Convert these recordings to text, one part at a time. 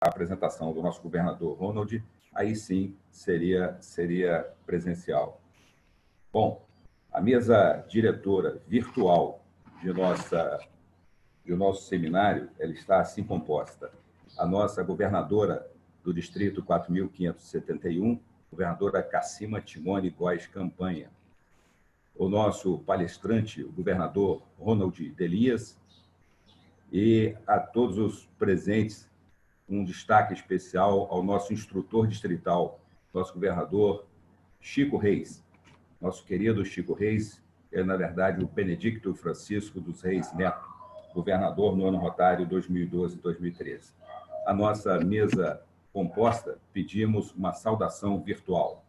a apresentação do nosso governador Ronald, aí sim seria presencial. Bom, a mesa diretora virtual do nosso seminário, ela está assim composta. A nossa governadora do Distrito 4.571, governadora Cassima Timone Góes Campanha. O nosso palestrante, o governador Ronald Delias, e a todos os presentes, um destaque especial ao nosso instrutor distrital, nosso governador Chico Reis. Nosso querido Chico Reis é, na verdade, o Benedicto Francisco dos Reis Neto, governador no ano rotário 2012-2013. A nossa mesa composta, pedimos uma saudação virtual.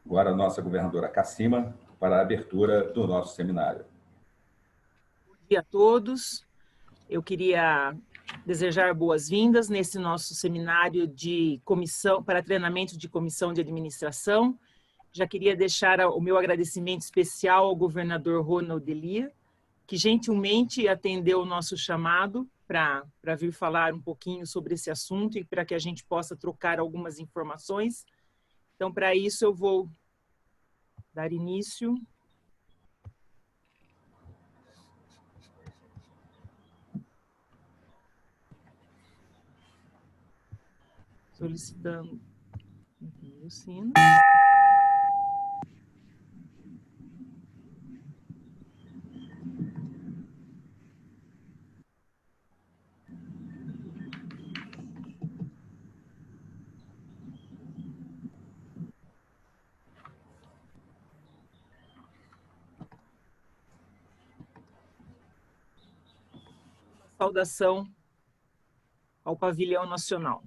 Agora, a nossa governadora Cassima, para a abertura do nosso seminário. Bom dia a todos. Eu queria desejar boas-vindas nesse nosso seminário de comissão para treinamento de comissão de administração. Já queria deixar o meu agradecimento especial ao governador Ronald Delias, que gentilmente atendeu o nosso chamado para vir falar um pouquinho sobre esse assunto e para que a gente possa trocar algumas informações. Então, para isso, eu vou dar início. Solicitando o sino. Saudação ao Pavilhão Nacional.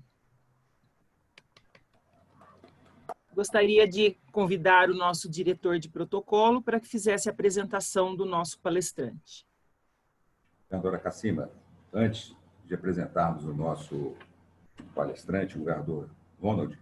Gostaria de convidar o nosso diretor de protocolo para que fizesse a apresentação do nosso palestrante. Governadora Cassima, antes de apresentarmos o nosso palestrante, o governador Ronald,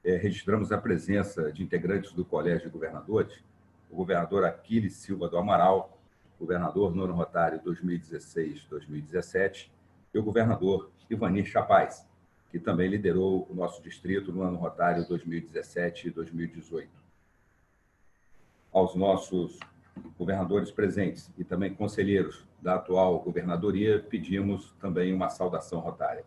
registramos a presença de integrantes do Colégio de Governadores, o governador Aquiles Silva do Amaral, governador no ano rotário 2016-2017, e o governador Ivanir Chapaz, que também liderou o nosso distrito no ano rotário 2017 e 2018. Aos nossos governadores presentes e também conselheiros da atual governadoria, pedimos também uma saudação rotária.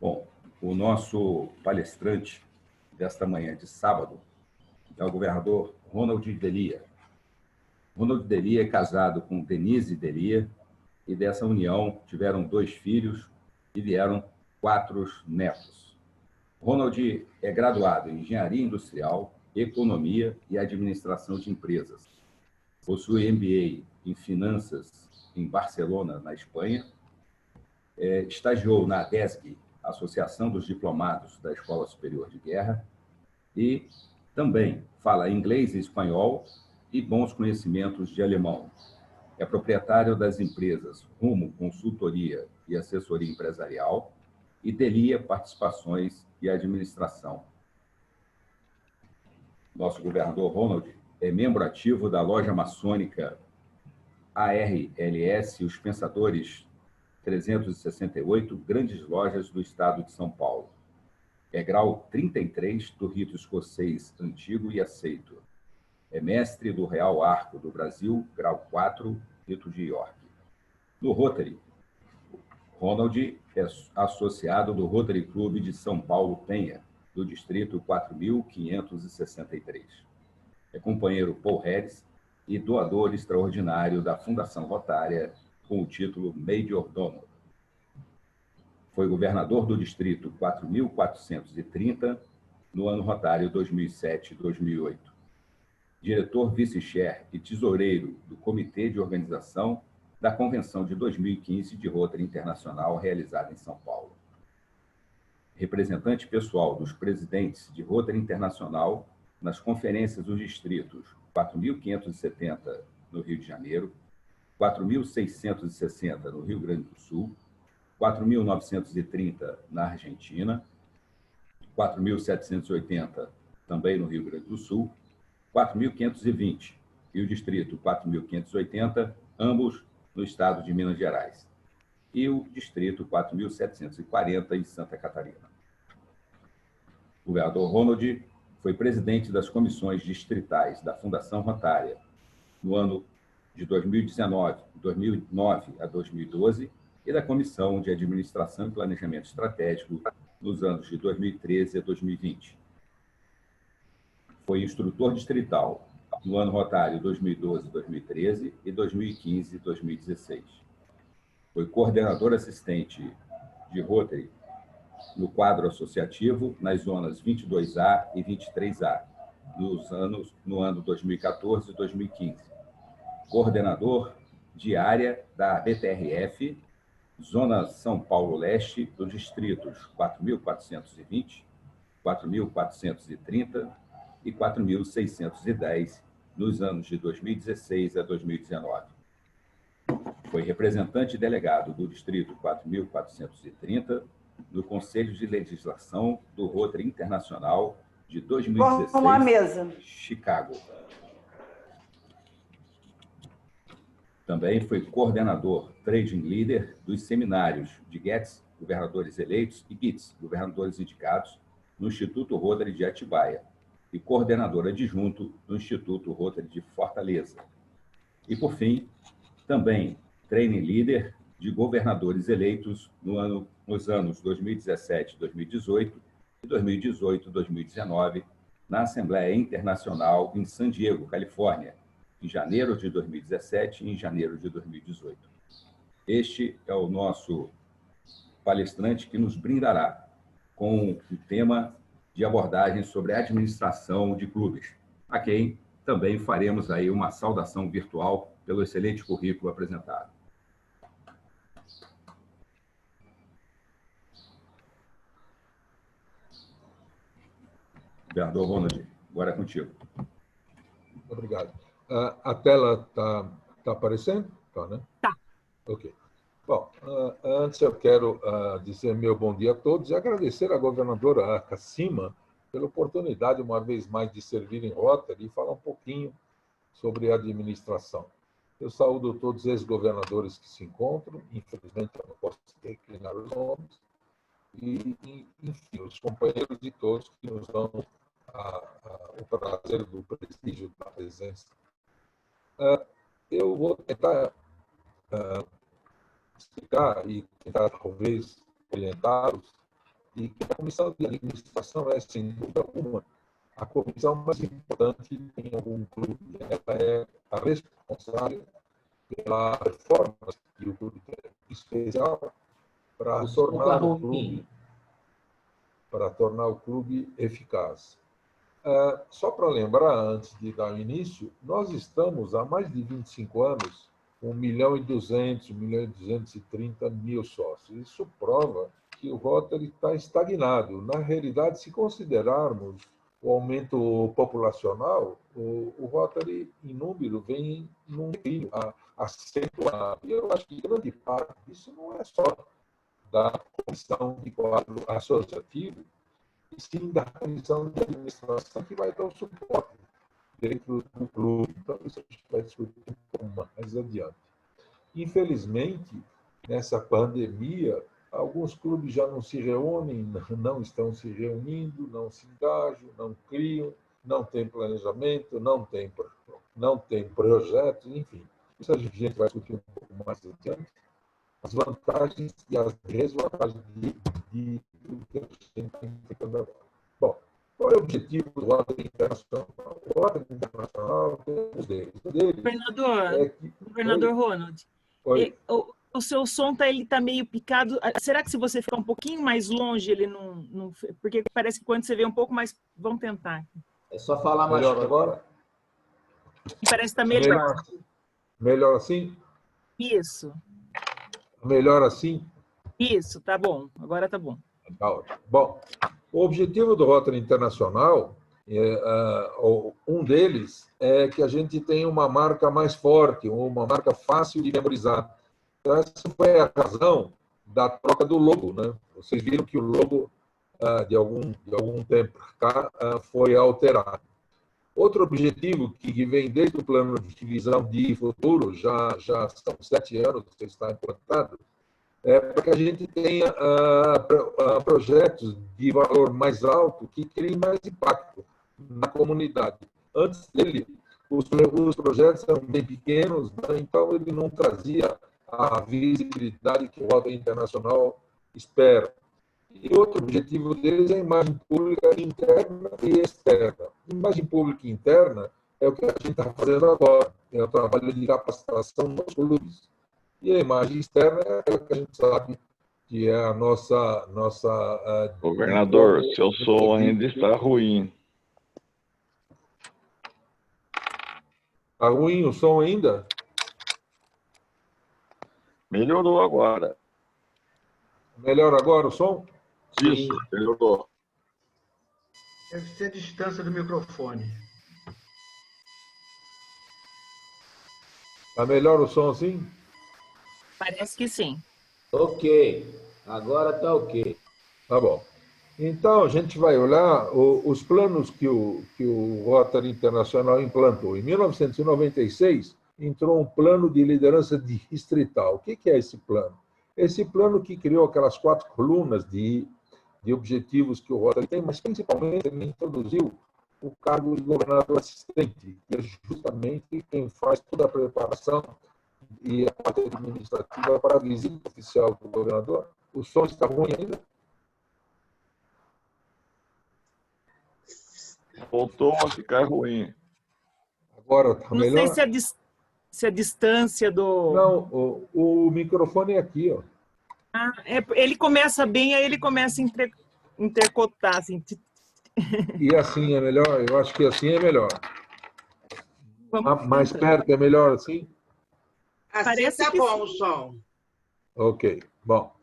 Bom, o nosso palestrante desta manhã de sábado é o governador Ronald Delias. Ronald Delias é casado com Denise Delias e dessa união tiveram 2 filhos e vieram 4 netos. Ronald é graduado em Engenharia Industrial, Economia e Administração de Empresas. Possui MBA em Finanças em Barcelona, na Espanha. Estagiou na ADESG, Associação dos Diplomados da Escola Superior de Guerra, e também fala inglês e espanhol e bons conhecimentos de alemão. É proprietário das empresas Rumo Consultoria e Assessoria Empresarial e Delias Participações e Administração. Nosso governador Ronald é membro ativo da loja maçônica ARLS, os Pensadores 368, grandes lojas do estado de São Paulo. É grau 33 do rito escocês antigo e aceito. É mestre do Real Arco do Brasil, grau 4, rito de York. No Rotary, Ronald é associado do Rotary Clube de São Paulo Penha, do distrito 4.563. É companheiro Paul Harris e doador extraordinário da Fundação Rotária, com o título Major Donor. Foi governador do distrito 4.430 no ano rotário 2007-2008. Diretor vice-chair e tesoureiro do Comitê de Organização da Convenção de 2015 de Rotary Internacional, realizada em São Paulo. Representante pessoal dos presidentes de Rotary Internacional nas conferências dos distritos 4.570 no Rio de Janeiro, 4.660 no Rio Grande do Sul, 4.930 na Argentina, 4.780 também no Rio Grande do Sul, 4.520, e o distrito 4.580, ambos no estado de Minas Gerais, e o distrito 4.740 em Santa Catarina. O governador Ronald foi presidente das comissões distritais da Fundação Rotária no ano de 2009 a 2012 e da Comissão de Administração e Planejamento Estratégico nos anos de 2013 a 2020. Foi instrutor distrital no ano rotário 2012-2013 e 2015-2016. Foi coordenador assistente de Rotary no quadro associativo nas zonas 22A e 23A, no ano 2014 e 2015. Coordenador de área da BTRF, Zona São Paulo Leste, dos distritos 4.420, 4.430 e 4.610, nos anos de 2016 a 2019. Foi representante delegado do distrito 4.430 no Conselho de Legislação do Rotary Internacional de 2016, Chicago. Também foi coordenador, trading leader, dos seminários de GETS, governadores eleitos, e GITS, governadores indicados, no Instituto Rotary de Atibaia, e coordenador adjunto do Instituto Rotary de Fortaleza. E, por fim, também training leader de governadores eleitos nos anos 2017, 2018 e 2018, 2019, na Assembleia Internacional em San Diego, Califórnia, em janeiro de 2017 e em janeiro de 2018. Este é o nosso palestrante que nos brindará com o tema de abordagem sobre a administração de clubes, a quem também faremos aí uma saudação virtual pelo excelente currículo apresentado. Governador Ronald, agora é contigo. Obrigado. A tela está aparecendo? Tá, né? Tá. Ok. Bom, antes eu quero dizer meu bom dia a todos e agradecer à governadora Cassima pela oportunidade, uma vez mais, de servir em Rotary e falar um pouquinho sobre a administração. Eu saúdo todos os ex-governadores que se encontram, infelizmente eu não posso declinar os nomes, e, enfim, os companheiros de todos que nos dão o prazer do prestígio da presença. Eu vou tentar explicar e tentar, talvez, orientá-los, e que a comissão de administração é, sem dúvida alguma, a comissão mais importante em algum clube. Ela é a responsável pela performance que o clube tem, especial para tornar o clube eficaz. Só para lembrar, antes de dar início, nós estamos há mais de 25 anos com 1.200.000, 1.230.000 sócios. Isso prova que o Rotary está estagnado. Na realidade, se considerarmos o aumento populacional, o Rotary, em número, vem num declínio acentuado. E eu acho que grande parte disso não é só da comissão de quadro associativo, e sim da comissão de administração que vai dar o suporte dentro do clube. Então, isso a gente vai discutir um pouco mais adiante. Infelizmente, nessa pandemia, alguns clubes já não se reúnem, não estão se reunindo, não se engajam, não criam, não tem planejamento, não tem projetos, enfim. Isso a gente vai discutir um pouco mais adiante. As vantagens e as desvantagens de tudo que a gente está enfrentando agora. Bom, qual é o objetivo do Rotary Internacional? O Rotary Internacional tem um deles. Governador Ronald, o seu som tá meio picado. Será que se você ficar um pouquinho mais longe, ele não... Porque parece que quando você vê um pouco mais... Vamos tentar. É só falar mais melhor agora? Parece que está melhor. Melhor assim? Isso. Melhor assim? Isso, tá bom. Agora tá bom. Tá ótimo. Bom, o objetivo do Rotary Internacional, um deles é que a gente tenha uma marca mais forte, uma marca fácil de memorizar. Então, essa foi a razão da troca do logo, né? Vocês viram que o logo de algum tempo para cá, foi alterado. Outro objetivo que vem desde o plano de visão de futuro, já são 7 anos que está implantado, é para que a gente tenha projetos de valor mais alto que criem mais impacto na comunidade. Antes dele, os projetos eram bem pequenos, né? Então ele não trazia a visibilidade que o Rotary Internacional espera. E outro objetivo deles é a imagem pública interna e externa. Imagem pública interna é o que a gente está fazendo agora, é o trabalho de capacitação nos clubes. E a imagem externa é aquela que a gente sabe que é a nossa Governador, seu som ainda está ruim. Está ruim o som ainda? Melhorou agora. Melhor agora o som? Isso, melhorou. Deve ser a distância do microfone. Está melhor o som assim? Parece que sim. Ok, agora está ok. Tá bom. Então, a gente vai olhar os planos que o Rotary Internacional implantou. Em 1996, entrou um plano de liderança distrital. O que é esse plano? Esse plano que criou aquelas 4 colunas de objetivos que o Rotary tem, mas principalmente ele introduziu o cargo de governador assistente, que é justamente quem faz toda a preparação e a parte administrativa para a visita oficial do governador. O som está ruim ainda? Voltou a ficar ruim. Agora está melhor? Não sei se a distância do... Não, o microfone é aqui, ó. Ele começa bem, aí ele começa a intercotar, assim. E assim é melhor? Eu acho que assim é melhor. Mais tentar. perto é melhor assim? Assim Parece tá que bom sim. o som. Ok, bom.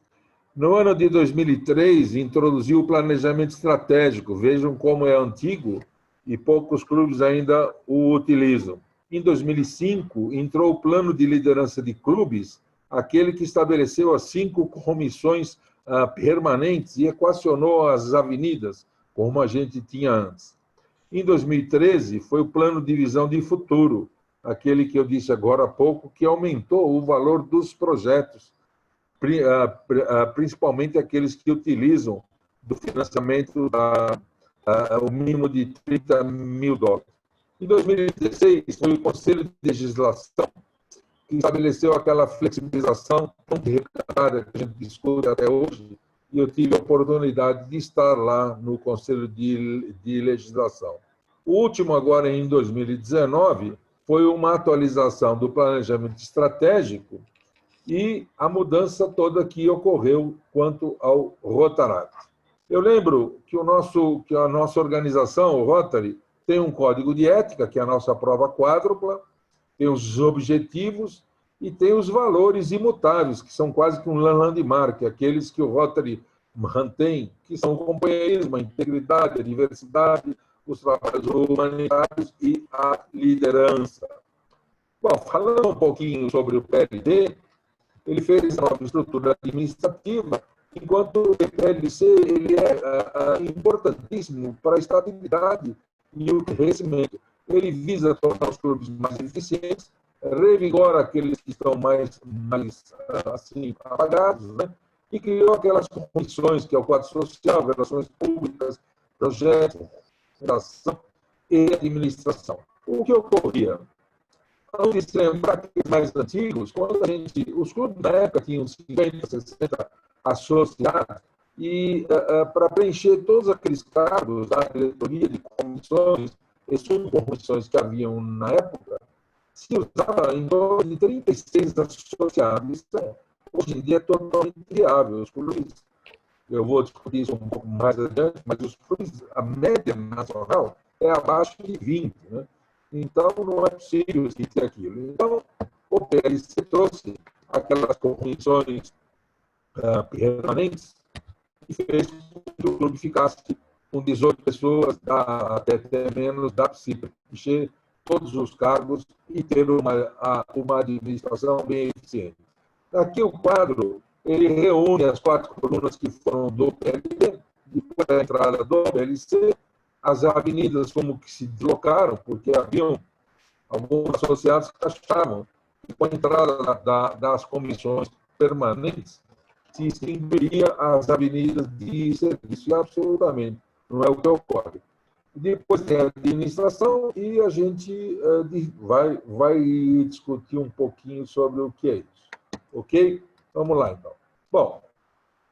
No ano de 2003, introduziu o planejamento estratégico. Vejam como é antigo e poucos clubes ainda o utilizam. Em 2005, entrou o plano de liderança de clubes, aquele que estabeleceu as 5 comissões permanentes e equacionou as avenidas, como a gente tinha antes. Em 2013, foi o plano de visão de futuro, aquele que eu disse agora há pouco, que aumentou o valor dos projetos, principalmente aqueles que utilizam do financiamento o mínimo de $30 mil. Em 2016, foi o Conselho de Legislação que estabeleceu aquela flexibilização tão recatada que a gente discute até hoje, e eu tive a oportunidade de estar lá no Conselho de Legislação. O último, agora em 2019, foi uma atualização do planejamento estratégico e a mudança toda que ocorreu quanto ao Rotaract. Eu lembro que a nossa organização, o Rotary, tem um código de ética, que é a nossa prova quádrupla, tem os objetivos e tem os valores imutáveis, que são quase que um landmark, aqueles que o Rotary mantém, que são o companheirismo, a integridade, a diversidade, os trabalhos humanitários e a liderança. Bom, falando um pouquinho sobre o PLD, ele fez a nova estrutura administrativa, enquanto o PLC ele é importantíssimo para a estabilidade e o crescimento. Ele visa tornar os clubes mais eficientes, revigora aqueles que estão mais assim, apagados, né? E criou aquelas comissões, que é o quadro social, relações públicas, projetos, fundação e administração. O que ocorria? Vamos lembrar que os mais antigos, quando os clubes da época tinham 50, 60 associados, e para preencher todos aqueles cargos da diretoria de comissões e subcomissões que haviam na época, se usava em torno de 36 associados. Isso hoje em dia é totalmente viável. Os clubes, eu vou discutir isso um pouco mais adiante, mas os clubes, a média nacional é abaixo de 20, né? Então, não é possível ter aquilo. Então, o PLC trouxe aquelas comissões permanentes e fez com que o clube ficasse com 18 pessoas, até menos, dá para se preencher todos os cargos e ter uma administração bem eficiente. Aqui o quadro, ele reúne as 4 colunas que foram do PLD, depois da entrada do PLC, as avenidas como que se deslocaram, porque haviam alguns associados que achavam que com a entrada das comissões permanentes se extinguiria as avenidas de serviço. E absolutamente não é o que ocorre. Depois tem a administração e a gente vai discutir um pouquinho sobre o que é isso. Ok? Vamos lá, então. Bom,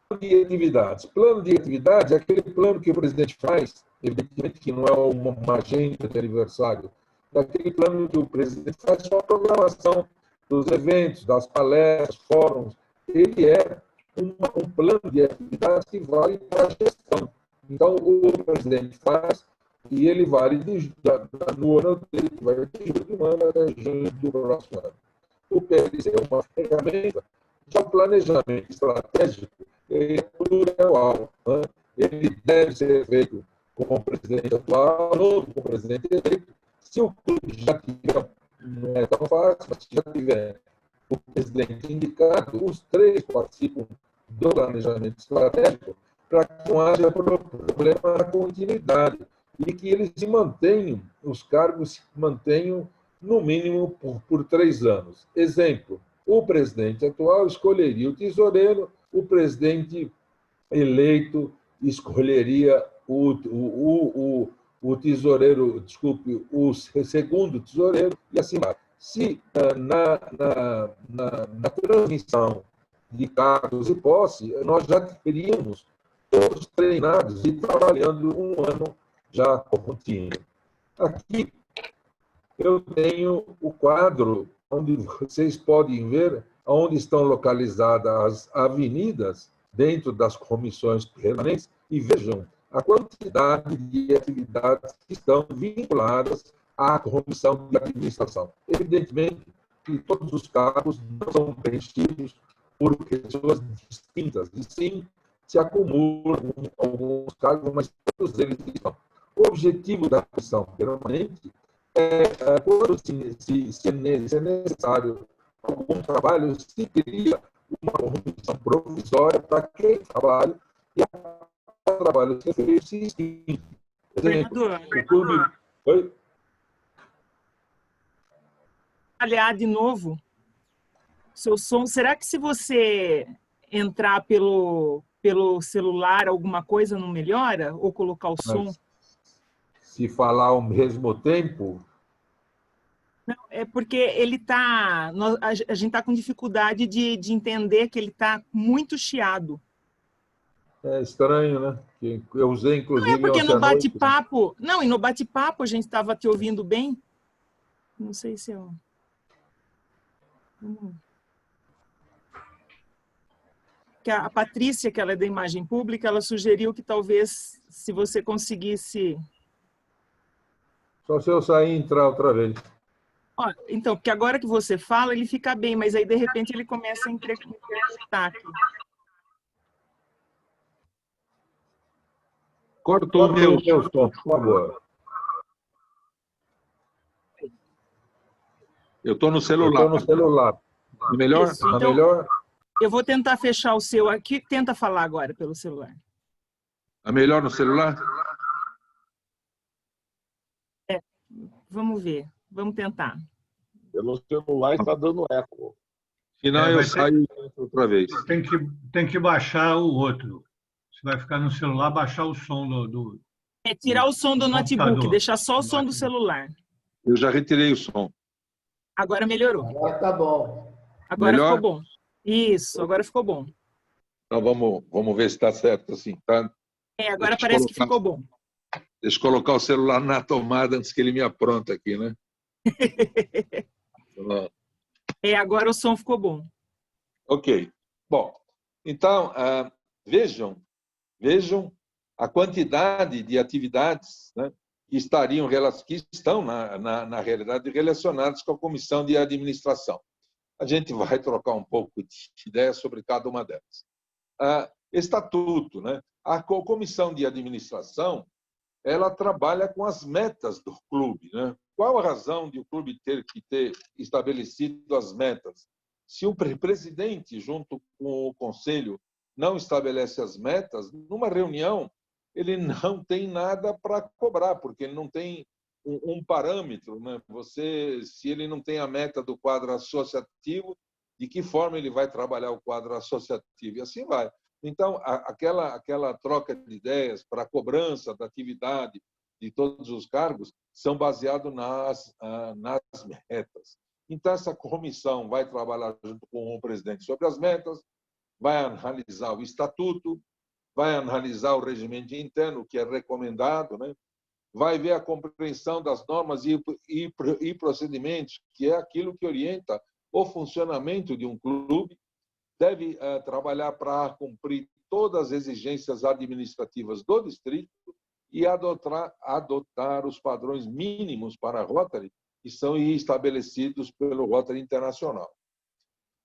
plano de atividades. Plano de atividades é aquele plano que o presidente faz, evidentemente que não é uma agenda de aniversário, é aquele plano que o presidente faz só a programação dos eventos, das palestras, fóruns. Ele é um plano de atividades que vale para a gestão. Então, o presidente faz e ele vale no ano dele, que vai de julho do ano até junho do próximo ano. O PLC é uma ferramenta. Já o planejamento estratégico é plurianual. Né? Ele deve ser feito com o presidente atual ou com o presidente eleito. Se o clube já tiver, não é tão fácil, mas se já tiver o presidente indicado, os três participam do planejamento estratégico para que não haja problema na continuidade e que eles se mantenham, os cargos se mantenham no mínimo por 3 anos. Exemplo, o presidente atual escolheria o tesoureiro, o presidente eleito escolheria o tesoureiro, desculpe, o segundo tesoureiro, e assim vai. Se na transmissão de cargos e posse, nós já teríamos todos treinados e trabalhando um ano já contínuo. Aqui eu tenho o quadro onde vocês podem ver onde estão localizadas as avenidas dentro das comissões permanentes e vejam a quantidade de atividades que estão vinculadas à comissão de administração. Evidentemente que todos os cargos não são preenchidos por pessoas distintas, e sim se acumulam alguns cargos, mas todos eles estão. O objetivo da comissão permanente é, quando se é necessário algum trabalho, se cria uma comissão provisória para aquele trabalho e o trabalho ser feito se extingue. Governador, O clube... Oi? Aliar de novo seu som. Será que se você entrar pelo celular, alguma coisa não melhora? Ou colocar o som? Mas, se falar ao mesmo tempo... Não, é porque ele está... A gente está com dificuldade de entender que ele está muito chiado. É estranho, né? Eu usei, inclusive, Não é porque ontem no à noite. bate-papo... Não, e no bate-papo a gente estava te ouvindo bem. Não sei se eu... Que a Patrícia, que ela é da imagem pública, ela sugeriu que talvez, se você conseguisse... Só se eu sair e entrar outra vez. Ó, então, porque agora que você fala, ele fica bem, mas aí, de repente, ele começa a interpretar aqui. Corta o meu som, por favor. Eu estou no Eu celular. estou no celular. Melhor? Isso, Tá então, melhor? eu vou tentar fechar o seu aqui. Tenta falar agora pelo celular. Tá melhor no celular? Vamos ver. Vamos tentar. Pelo celular está dando eco. Se não, eu mas saio e entro outra vez. tem que baixar o outro. Você vai ficar no celular, baixar o som do... É tirar o som do notebook, computador. deixar só o som do celular. Eu já retirei o som. Agora melhorou. Agora tá bom. Agora Melhor? ficou bom. Isso, agora ficou bom. Então vamos ver se está certo assim, tá? Agora Deixa eu parece que colocar. ficou bom. Deixa eu colocar o celular na tomada antes que ele me apronta aqui, né? Agora o som ficou bom. Ok. Bom, então, vejam a quantidade de atividades, né, que estão, na realidade, relacionadas com a comissão de administração. A gente vai trocar um pouco de ideia sobre cada uma delas. Estatuto, né? A comissão de administração, ela trabalha com as metas do clube, né? Qual a razão de o clube ter que ter estabelecido as metas? Se o presidente, junto com o conselho, não estabelece as metas, numa reunião, ele não tem nada para cobrar, porque ele não tem um parâmetro, né? Se ele não tem a meta do quadro associativo, de que forma ele vai trabalhar o quadro associativo? E assim vai. Então, aquela troca de ideias para a cobrança da atividade de todos os cargos são baseados nas metas. Então, essa comissão vai trabalhar junto com o presidente sobre as metas, vai analisar o estatuto, vai analisar o regimento interno, que é recomendado, né? Vai ver a compreensão das normas e procedimentos, que é aquilo que orienta o funcionamento de um clube, deve trabalhar para cumprir todas as exigências administrativas do distrito e adotar os padrões mínimos para a Rotary, que são estabelecidos pelo Rotary Internacional.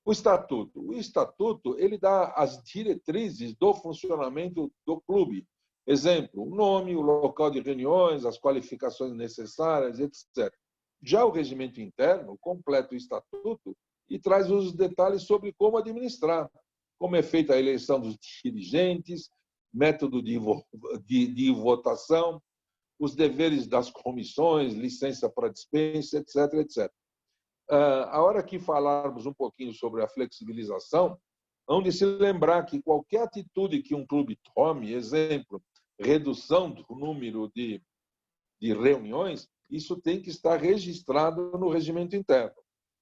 O estatuto ele dá as diretrizes do funcionamento do clube. Exemplo, o nome, o local de reuniões, as qualificações necessárias, etc. Já o regimento interno completa o estatuto e traz os detalhes sobre como administrar, como é feita a eleição dos dirigentes, método de votação, os deveres das comissões, licença para dispensa, etc., etc. A hora que falarmos um pouquinho sobre a flexibilização, vamos de se lembrar que qualquer atitude que um clube tome, exemplo, redução do número de reuniões, isso tem que estar registrado no regimento interno.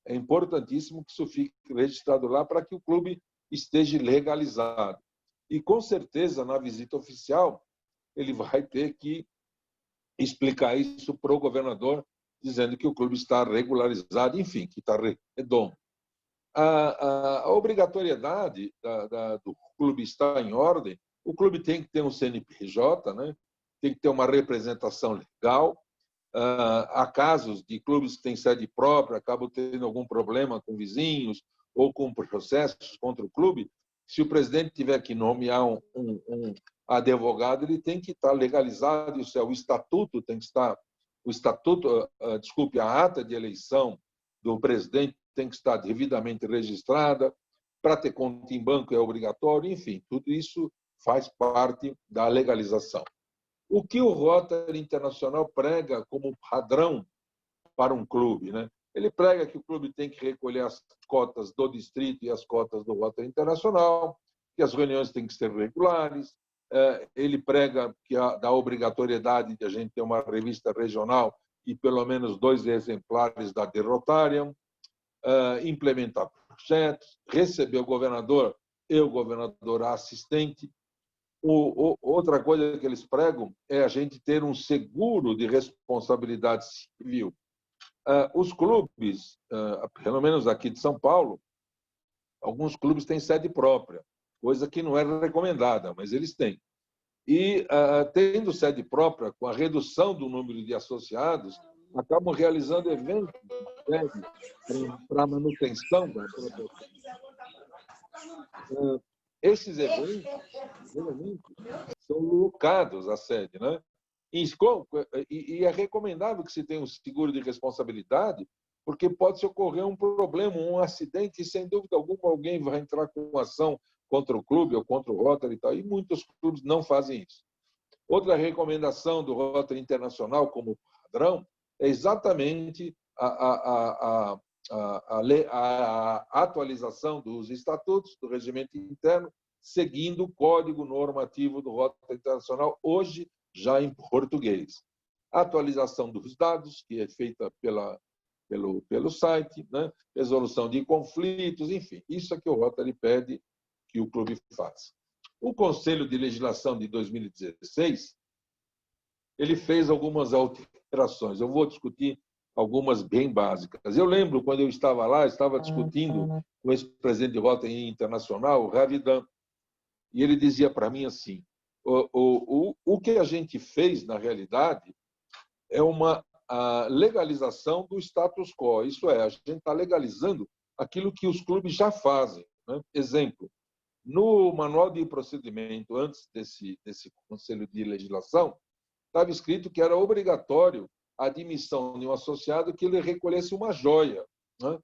É importantíssimo que isso fique registrado lá para que o clube esteja legalizado. E, com certeza, na visita oficial, ele vai ter que explicar isso para o governador, dizendo que o clube está regularizado, enfim, que está redondo. A obrigatoriedade do clube estar em ordem, o clube tem que ter um CNPJ, né? Tem que ter uma representação legal. Há casos de clubes que têm sede própria, acabam tendo algum problema com vizinhos ou com processos contra o clube. Se o presidente tiver que nomear um advogado, ele tem que estar legalizado, o estatuto tem que estar, a ata de eleição do presidente tem que estar devidamente registrada, para ter conta em banco é obrigatório, enfim, tudo isso faz parte da legalização. O que o Rotary Internacional prega como padrão para um clube, né? Ele prega que o clube tem que recolher as cotas do distrito e as cotas do Rotary Internacional, que as reuniões têm que ser regulares. Ele prega que da obrigatoriedade de a gente ter uma revista regional e pelo menos 2 exemplares da The Rotarian, implementar projetos, receber o governador e o governador assistente. Outra coisa que eles pregam é a gente ter um seguro de responsabilidade civil. Os clubes, pelo menos aqui de São Paulo, alguns clubes têm sede própria, coisa que não é recomendada, mas eles têm. E, tendo sede própria, com a redução do número de associados, acabam realizando eventos para manutenção da própria. Esses eventos, geralmente, são locados à sede, né? E é recomendável que se tenha um seguro de responsabilidade, porque pode-se ocorrer um problema, um acidente, e, sem dúvida alguma, alguém vai entrar com ação contra o clube ou contra o Rotary e tal, e muitos clubes não fazem isso. Outra recomendação do Rotary Internacional como padrão é exatamente a atualização dos estatutos, do regimento interno, seguindo o código normativo do Rotary Internacional, hoje já em português. A atualização dos dados, que é feita pelo site, né? Resolução de conflitos, enfim, isso é que o Rotary pede que o clube faça. O Conselho de Legislação de 2016, ele fez algumas alterações. Eu vou discutir algumas bem básicas. Eu lembro, quando eu estava lá, estava discutindo com o ex-presidente de Rotary Internacional, o Ravidan, e ele dizia para mim assim, o que a gente fez, na realidade, é uma legalização do status quo. Isso é, a gente está legalizando aquilo que os clubes já fazem, né? Exemplo, no manual de procedimento, antes desse Conselho de Legislação, estava escrito que era obrigatório a admissão de um associado que ele recolhesse uma joia, né?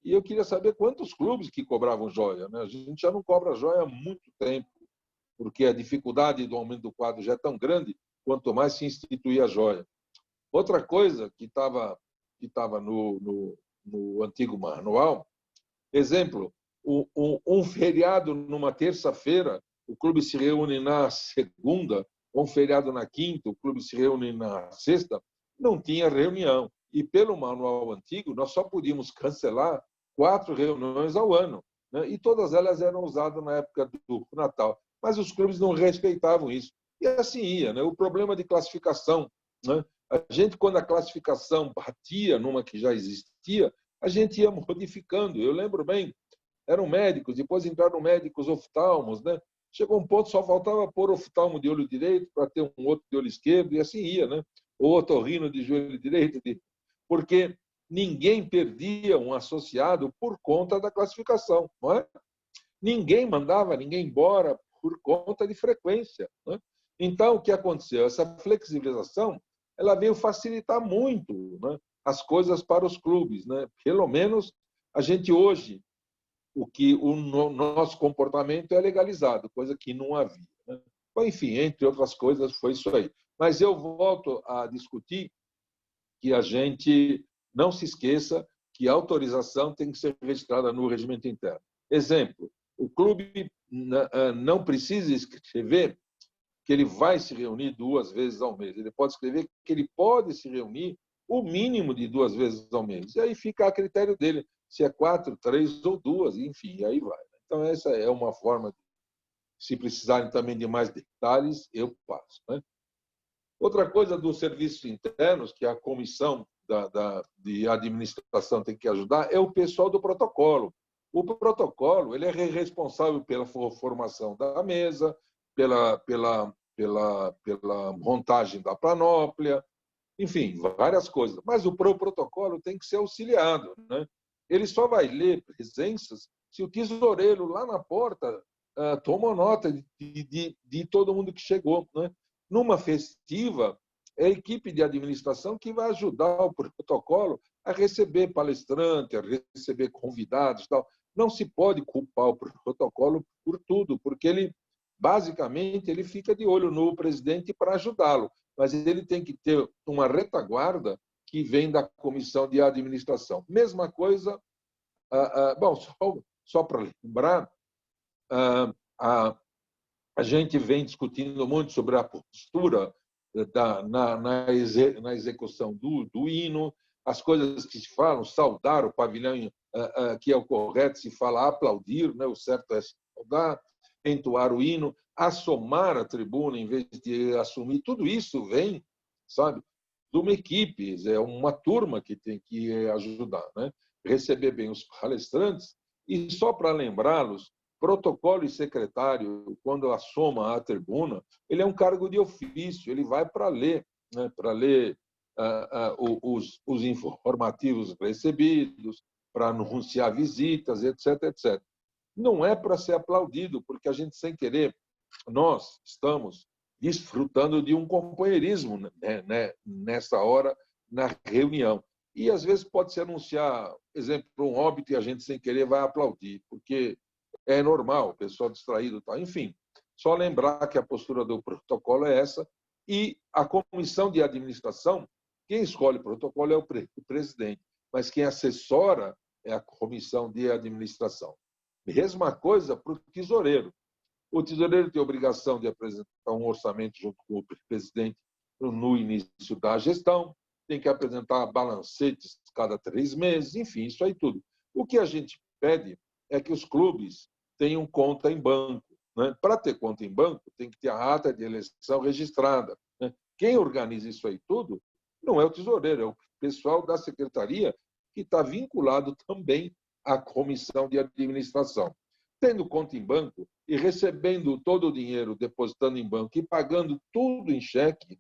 E eu queria saber quantos clubes que cobravam joia, né? A gente já não cobra joia há muito tempo. porque a dificuldade do aumento do quadro já é tão grande, quanto mais se instituir a joia. Outra coisa que estava no antigo manual, exemplo, um feriado numa terça-feira, o clube se reúne na segunda, um feriado na quinta, o clube se reúne na sexta, não tinha reunião. E pelo manual antigo, nós só podíamos cancelar 4 reuniões ao ano, né? E todas elas eram usadas na época do Natal. Mas os clubes não respeitavam isso. E assim ia, né? O problema de classificação, né? A gente, quando a classificação batia numa que já existia, a gente ia modificando. Eu lembro bem, eram médicos, depois entraram médicos oftalmos, né? Chegou um ponto, só faltava pôr oftalmo de olho direito para ter um outro de olho esquerdo, e assim ia, né? Ou otorrino de joelho direito, porque ninguém perdia um associado por conta da classificação, não é? Ninguém mandava ninguém embora por conta de frequência, né? Então, o que aconteceu? Essa flexibilização, ela veio facilitar muito, né, as coisas para os clubes, né? Pelo menos a gente hoje, o nosso comportamento é legalizado, coisa que não havia, né? Bom, enfim, entre outras coisas, foi isso aí. Mas eu volto a discutir que a gente não se esqueça que a autorização tem que ser registrada no regimento interno. Exemplo, o clube não precisa escrever que ele vai se reunir 2 vezes ao mês. Ele pode escrever que ele pode se reunir o mínimo de 2 vezes ao mês. E aí fica a critério dele, se é 4, 3 ou 2, enfim, aí vai. Então, essa é uma forma. Se precisarem também de mais detalhes, eu passo, né? Outra coisa dos serviços internos, que a comissão de administração tem que ajudar, é o pessoal do protocolo. O protocolo ele é responsável pela formação da mesa, pela montagem da planóplia, enfim, várias coisas. Mas o protocolo tem que ser auxiliado, né? Ele só vai ler presenças se o tesoureiro lá na porta toma nota de todo mundo que chegou, né? Numa festiva, é a equipe de administração que vai ajudar o protocolo a receber palestrante, a receber convidados, tal. Não se pode culpar o protocolo por tudo, porque ele basicamente ele fica de olho no presidente para ajudá-lo, mas ele tem que ter uma retaguarda que vem da comissão de administração. Mesma coisa, bom, só para lembrar, a gente vem discutindo muito sobre a postura na execução do hino, as coisas que se falam, saudar o pavilhão, que é o correto, se fala aplaudir, né? O certo é saudar, entoar o hino, assomar a tribuna em vez de assumir. Tudo isso vem, sabe, de uma equipe, é uma turma que tem que ajudar, né? Receber bem os palestrantes. E só para lembrá-los, protocolo e secretário, quando assoma a tribuna, ele é um cargo de ofício, ele vai para ler, né? Para ler os informativos recebidos, para anunciar visitas, etc, etc. Não é para ser aplaudido, porque a gente, sem querer, nós estamos desfrutando de um companheirismo, né, nessa hora, na reunião. E, às vezes, pode se anunciar, exemplo, um óbito e a gente, sem querer, vai aplaudir, porque é normal, o pessoal distraído, tá. Enfim, só lembrar que a postura do protocolo é essa, e a comissão de administração, quem escolhe o protocolo é o presidente, mas quem assessora é a comissão de administração. Mesma coisa para o tesoureiro. O tesoureiro tem a obrigação de apresentar um orçamento junto com o presidente no início da gestão, tem que apresentar balancetes cada 3 meses, enfim, isso aí tudo. O que a gente pede é que os clubes tenham conta em banco, né? Para ter conta em banco, tem que ter a ata de eleição registrada, né? Quem organiza isso aí tudo não é o tesoureiro, é o pessoal da secretaria que está vinculado também à comissão de administração. Tendo conta em banco e recebendo todo o dinheiro, depositando em banco e pagando tudo em cheque,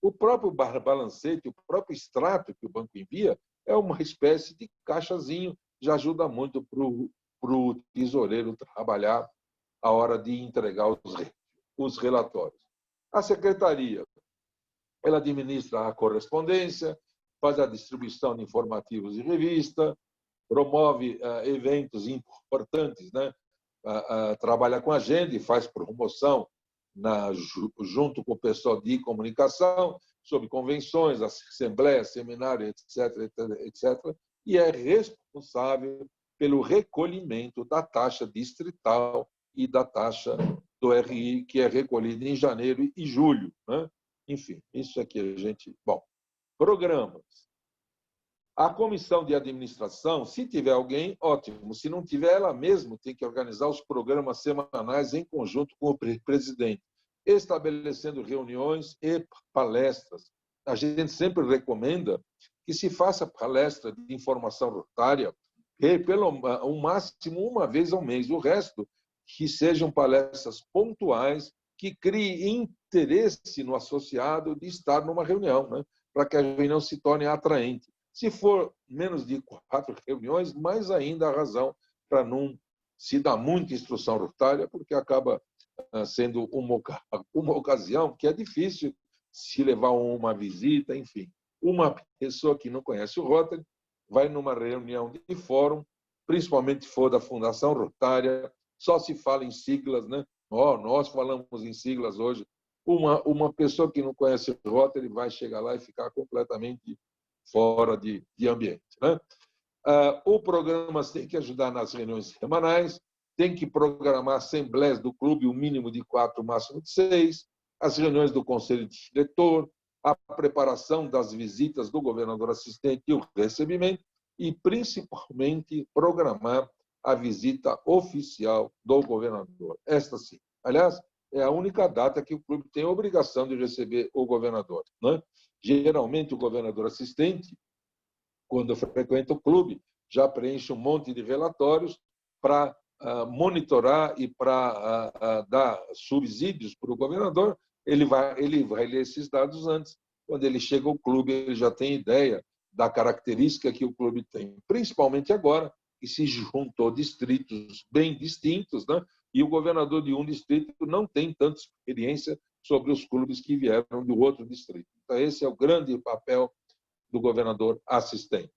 o próprio balancete, o próprio extrato que o banco envia é uma espécie de caixazinho, já ajuda muito para o tesoureiro trabalhar a hora de entregar os relatórios. A secretaria, ela administra a correspondência, faz a distribuição de informativos e revista, promove eventos importantes, né? trabalha com agenda e faz promoção junto com o pessoal de comunicação, sobre convenções, assembleias, seminários, etc., e é responsável pelo recolhimento da taxa distrital e da taxa do RI, que é recolhida em janeiro e julho, né? Enfim, isso aqui a gente... Bom, programas. A comissão de administração, se tiver alguém, ótimo. Se não tiver, ela mesma tem que organizar os programas semanais em conjunto com o presidente, estabelecendo reuniões e palestras. A gente sempre recomenda que se faça palestra de informação rotária, pelo máximo uma vez ao mês. O resto, que sejam palestras pontuais, que criem interesse no associado de estar numa reunião, né? Para que a reunião se torne atraente. Se for menos de 4 reuniões, mais ainda a razão para não se dar muita instrução rotária, porque acaba sendo uma ocasião que é difícil se levar uma visita, enfim. Uma pessoa que não conhece o Rotary vai numa reunião de fórum, principalmente se for da Fundação Rotária, só se fala em siglas, né? Nós falamos em siglas hoje. Uma pessoa que não conhece o Rotary vai chegar lá e ficar completamente fora de ambiente, né? O programa tem que ajudar nas reuniões semanais, tem que programar assembleias do clube, o mínimo de 4, o máximo de 6, as reuniões do conselho de diretor, a preparação das visitas do governador assistente e o recebimento, e, principalmente, programar a visita oficial do governador. Esta sim. Aliás, é a única data que o clube tem a obrigação de receber o governador, né? Geralmente, o governador assistente, quando frequenta o clube, já preenche um monte de relatórios para monitorar e para dar subsídios para o governador. Ele vai ler esses dados antes. Quando ele chega ao clube, ele já tem ideia da característica que o clube tem, principalmente agora, que se juntou distritos bem distintos, né? E o governador de um distrito não tem tanta experiência sobre os clubes que vieram do outro distrito. Então, esse é o grande papel do governador assistente.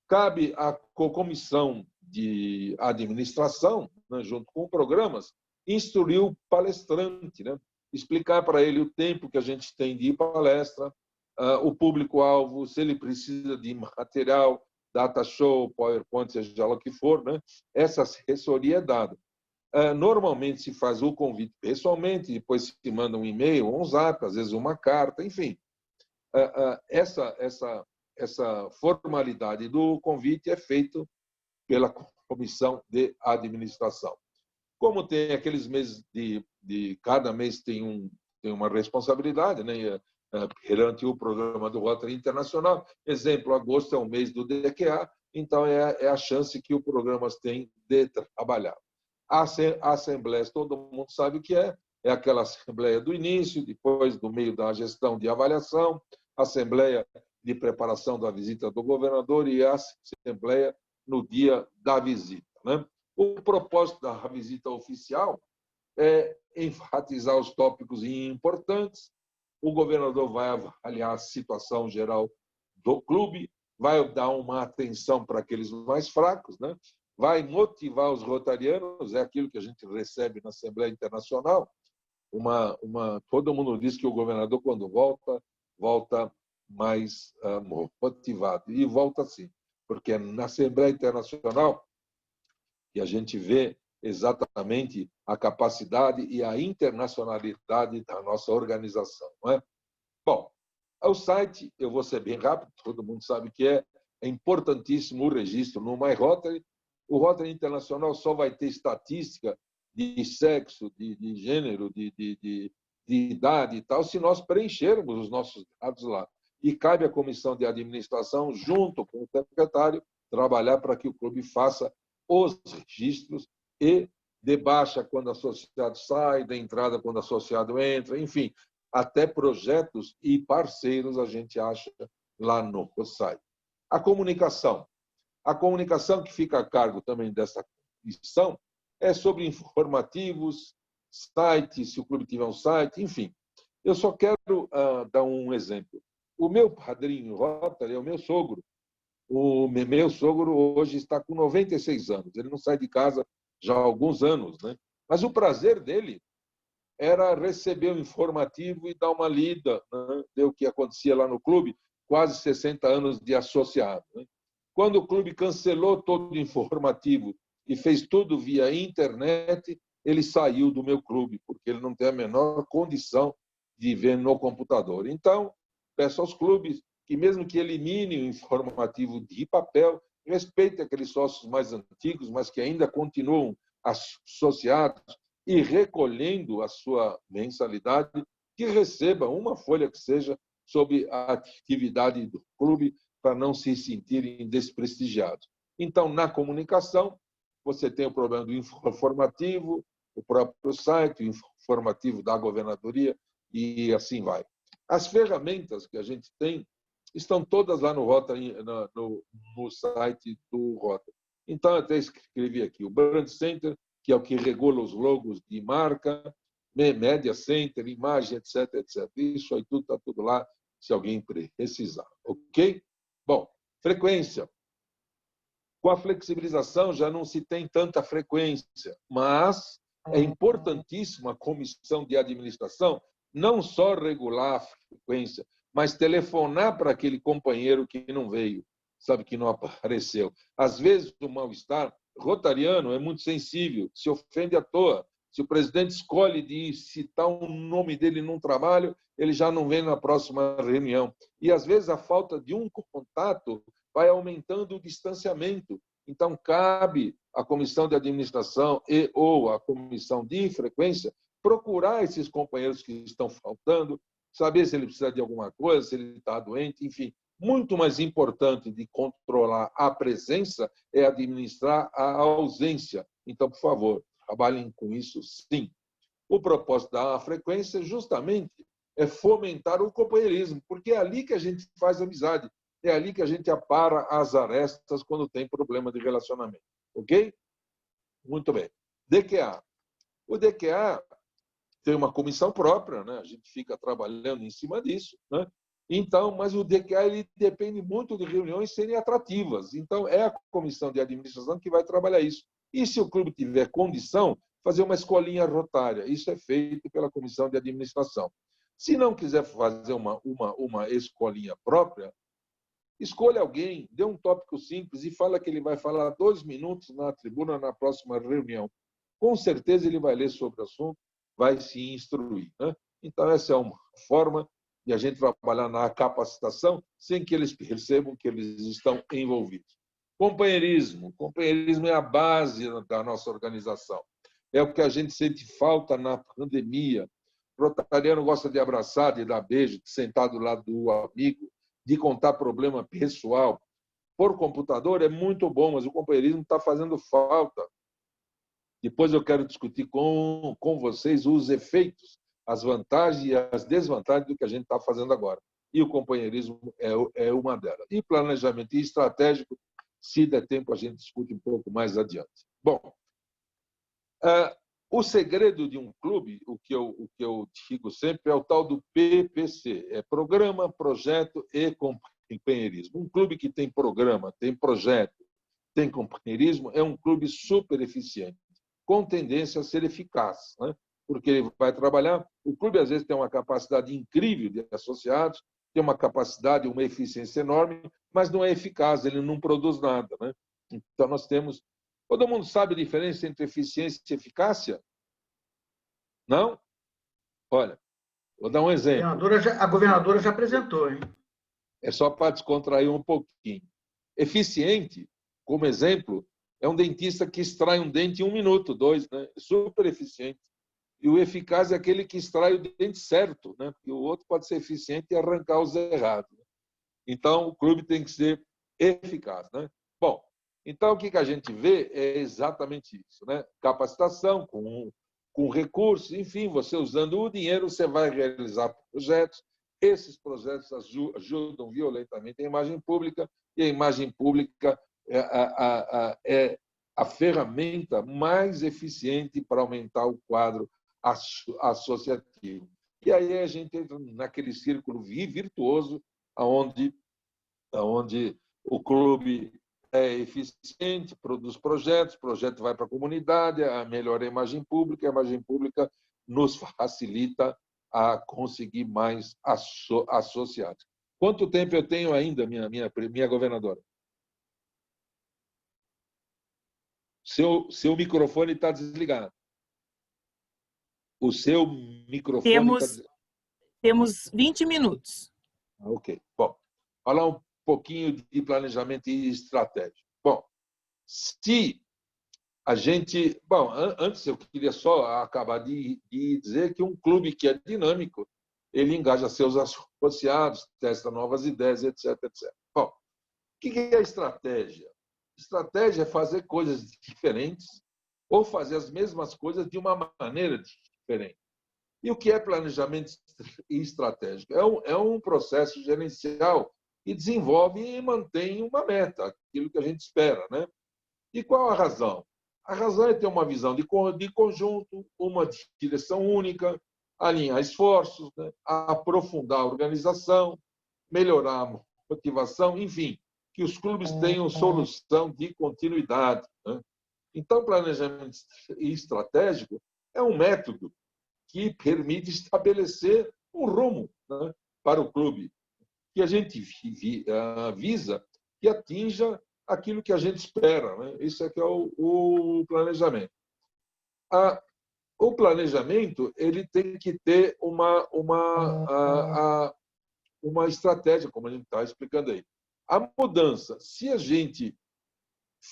Cabe à comissão de administração, né, junto com programas, instruir o palestrante, né? Explicar para ele o tempo que a gente tem de ir palestra, o público-alvo, se ele precisa de material, data show, PowerPoint, seja lá o que for, né? Essa assessoria é dada. Normalmente se faz o convite pessoalmente, depois se manda um e-mail, um zap, às vezes uma carta, enfim. Essa formalidade do convite é feita pela comissão de administração. Como tem aqueles meses de cada mês tem uma responsabilidade, né, perante o programa do Rotary Internacional. Exemplo, agosto é o mês do DQA, então é a chance que o programa tem de trabalhar. A assembleia, todo mundo sabe o que é aquela assembleia do início, depois do meio da gestão de avaliação, assembleia de preparação da visita do governador e a assembleia no dia da visita, né? O propósito da visita oficial é enfatizar os tópicos importantes. O governador vai avaliar a situação geral do clube, vai dar uma atenção para aqueles mais fracos, né? Vai motivar os rotarianos, é aquilo que a gente recebe na Assembleia Internacional. Todo mundo diz que o governador, quando volta mais motivado. E volta sim, porque é na Assembleia Internacional que a gente vê exatamente a capacidade e a internacionalidade da nossa organização, não é? Bom, o site, eu vou ser bem rápido, todo mundo sabe que é importantíssimo o registro no MyRotary. O Rotary Internacional só vai ter estatística de sexo, de gênero, de idade e tal, se nós preenchermos os nossos dados lá. E cabe à comissão de administração, junto com o secretário, trabalhar para que o clube faça os registros e de baixa quando o associado sai, da entrada quando o associado entra, enfim, até projetos e parceiros a gente acha lá no site. A comunicação que fica a cargo também dessa comissão é sobre informativos, sites, se o clube tiver um site, enfim. Eu só quero dar um exemplo. O meu padrinho Rotary é o meu sogro. O meu sogro hoje está com 96 anos. Ele não sai de casa já há alguns anos, né? Mas o prazer dele era receber o informativo e dar uma lida, né? Ver o que acontecia lá no clube, quase 60 anos de associado, né? Quando o clube cancelou todo o informativo e fez tudo via internet, ele saiu do meu clube, porque ele não tem a menor condição de ver no computador. Então, peço aos clubes que, mesmo que eliminem o informativo de papel, respeitem aqueles sócios mais antigos, mas que ainda continuam associados e recolhendo a sua mensalidade, que receba uma folha que seja sobre a atividade do clube, para não se sentirem desprestigiados. Então, na comunicação, você tem o problema do informativo, o próprio site, o informativo da governadoria, e assim vai. As ferramentas que a gente tem estão todas lá no Rotary, no site do Rotary. Então, eu até escrevi aqui o Brand Center, que é o que regula os logos de marca, Media Center, imagem, etc, etc. Isso aí tudo está tudo lá, se alguém precisar. Ok? Bom, frequência. Com a flexibilização já não se tem tanta frequência, mas é importantíssimo a comissão de administração não só regular a frequência, mas telefonar para aquele companheiro que não veio, sabe, que não apareceu. Às vezes o mal-estar rotariano é muito sensível, se ofende à toa. Se o presidente escolhe de citar o nome dele num trabalho, ele já não vem na próxima reunião. E, às vezes, a falta de um contato vai aumentando o distanciamento. Então, cabe à comissão de administração e ou à comissão de frequência procurar esses companheiros que estão faltando, saber se ele precisa de alguma coisa, se ele está doente, enfim. Muito mais importante de controlar a presença é administrar a ausência. Então, por favor, trabalhem com isso, sim. O propósito da frequência, justamente, é fomentar o companheirismo, porque é ali que a gente faz amizade, é ali que a gente apara as arestas quando tem problema de relacionamento. Ok? Muito bem. DQA. O DQA tem uma comissão própria, né? A gente fica trabalhando em cima disso, né? Então, mas o DQA ele depende muito de reuniões serem atrativas. Então, é a comissão de administração que vai trabalhar isso. E se o clube tiver condição, fazer uma escolinha rotária. Isso é feito pela comissão de administração. Se não quiser fazer uma escolinha própria, escolha alguém, dê um tópico simples e fala que ele vai falar 2 minutos na tribuna na próxima reunião. Com certeza ele vai ler sobre o assunto, vai se instruir, né? Então, essa é uma forma de a gente trabalhar na capacitação sem que eles percebam que eles estão envolvidos. Companheirismo. Companheirismo é a base da nossa organização. É o que a gente sente falta na pandemia. O rotariano gosta de abraçar, de dar beijo, de sentar do lado do amigo, de contar problema pessoal. Por computador é muito bom, mas o companheirismo está fazendo falta. Depois eu quero discutir com vocês os efeitos, as vantagens e as desvantagens do que a gente está fazendo agora. E o companheirismo é uma delas. E planejamento estratégico, se der tempo, a gente discute um pouco mais adiante. Bom, o segredo de um clube, o que eu digo sempre, é o tal do PPC. É Programa, Projeto e Companheirismo. Um clube que tem programa, tem projeto, tem companheirismo, é um clube super eficiente, com tendência a ser eficaz, né? Porque ele vai trabalhar. O clube, às vezes, tem uma capacidade incrível de associados, tem uma capacidade, uma eficiência enorme, mas não é eficaz, ele não produz nada, né? Então, nós temos... Todo mundo sabe a diferença entre eficiência e eficácia? Não? Olha, vou dar um exemplo. A governadora já apresentou, hein? É só para descontrair um pouquinho. Eficiente, como exemplo, é um dentista que extrai um dente em 1 minuto, 2, né? Super eficiente. E o eficaz é aquele que extrai o dente certo, né? Porque o outro pode ser eficiente e arrancar os errados. Então, o clube tem que ser eficaz, né? Bom, então o que a gente vê é exatamente isso, né? Capacitação com recursos, enfim, você usando o dinheiro, você vai realizar projetos. Esses projetos ajudam violentamente a imagem pública, e a imagem pública é a ferramenta mais eficiente para aumentar o quadro associativo. E aí a gente entra naquele círculo virtuoso onde o clube é eficiente, produz projetos, o projeto vai para a comunidade, melhora a imagem pública nos facilita a conseguir mais associados. Quanto tempo eu tenho ainda, minha governadora? Seu microfone está desligado. O seu microfone está desligado. Temos 20 minutos. Ok. Bom, falar um pouquinho de planejamento e estratégia. Bom, se a gente... Bom, antes eu queria só acabar de dizer que um clube que é dinâmico, ele engaja seus associados, testa novas ideias, etc, etc. Bom, o que é estratégia? Estratégia é fazer coisas diferentes ou fazer as mesmas coisas de uma maneira diferente. E o que é planejamento estratégico? É um processo gerencial que desenvolve e mantém uma meta, aquilo que a gente espera, né? E qual a razão? A razão é ter uma visão de conjunto, uma direção única, alinhar esforços, né? Aprofundar a organização, melhorar a motivação, enfim, que os clubes tenham solução de continuidade, né? Então, planejamento estratégico é um método que permite estabelecer um rumo, né, para o clube, que a gente visa que atinja aquilo que a gente espera, né? Isso é que é o planejamento. O planejamento ele tem que ter uma estratégia, como a gente está explicando aí. A mudança, se a gente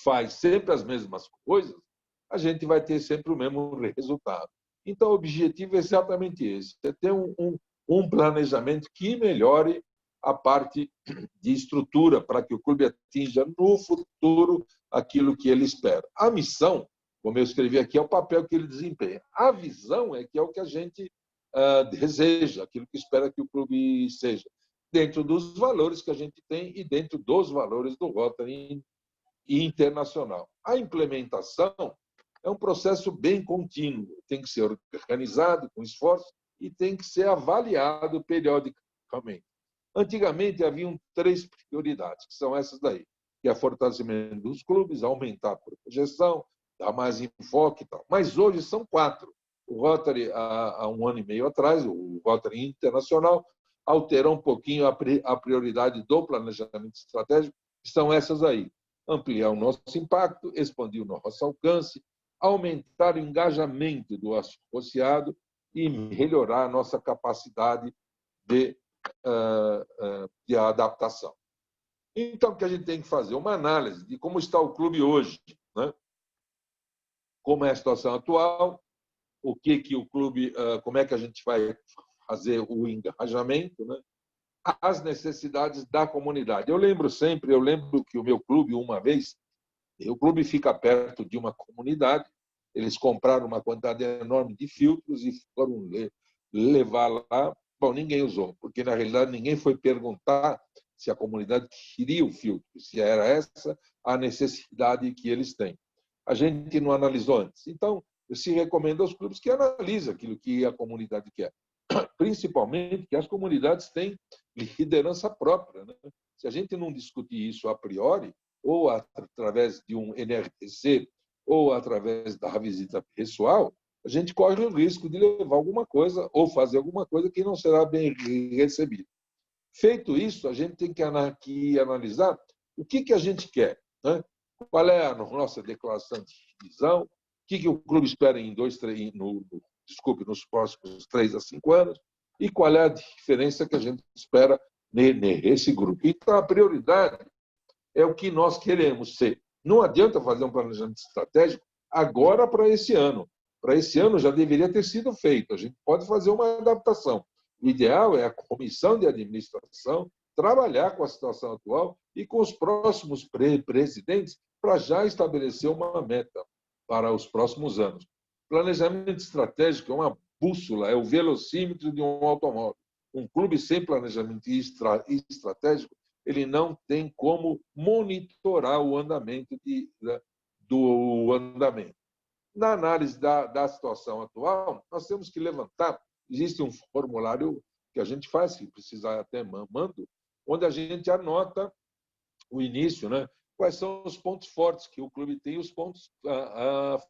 faz sempre as mesmas coisas, a gente vai ter sempre o mesmo resultado. Então, o objetivo é exatamente esse, é ter um planejamento que melhore a parte de estrutura para que o clube atinja no futuro aquilo que ele espera. A missão, como eu escrevi aqui, é o papel que ele desempenha. A visão é que é o que a gente deseja, aquilo que espera que o clube seja, dentro dos valores que a gente tem e dentro dos valores do Rotary Internacional. A implementação é um processo bem contínuo, tem que ser organizado com esforço e tem que ser avaliado periodicamente. Antigamente, haviam 3 prioridades, que são essas daí, que é o fortalecimento dos clubes, aumentar a projeção, dar mais enfoque e tal. Mas hoje são 4. O Rotary, há 1 ano e meio atrás, o Rotary Internacional, alterou um pouquinho a prioridade do planejamento estratégico, que são essas aí. Ampliar o nosso impacto, expandir o nosso alcance, aumentar o engajamento do associado e melhorar a nossa capacidade de adaptação. Então, o que a gente tem que fazer? Uma análise de como está o clube hoje, né? Como é a situação atual, o que o clube, como é que a gente vai fazer o engajamento, né? As necessidades da comunidade. Eu lembro que o meu clube, uma vez, o clube fica perto de uma comunidade, eles compraram uma quantidade enorme de filtros e foram levar lá. Bom, ninguém usou, porque, na realidade, ninguém foi perguntar se a comunidade queria o filtro, se era essa a necessidade que eles têm. A gente não analisou antes. Então, eu se recomendo aos clubes que analisem aquilo que a comunidade quer. Principalmente que as comunidades têm liderança própria, né? Se a gente não discutir isso a priori, ou através de um NRTC, ou através da visita pessoal, a gente corre o risco de levar alguma coisa ou fazer alguma coisa que não será bem recebida. Feito isso, a gente tem que analisar o que a gente quer, né? Qual é a nossa declaração de visão, o que o clube espera nos próximos 3 a 5 anos, e qual é a diferença que a gente espera nesse grupo. Então, a prioridade é o que nós queremos ser. Não adianta fazer um planejamento estratégico agora para esse ano. Para esse ano já deveria ter sido feito. A gente pode fazer uma adaptação. O ideal é a comissão de administração trabalhar com a situação atual e com os próximos presidentes para já estabelecer uma meta para os próximos anos. Planejamento estratégico é uma bússola, é o velocímetro de um automóvel. Um clube sem planejamento estratégico, ele não tem como monitorar o andamento do andamento. Na análise da situação atual, nós temos que levantar, existe um formulário que a gente faz, se precisar até mando, onde a gente anota o início, né, quais são os pontos fortes que o clube tem e os pontos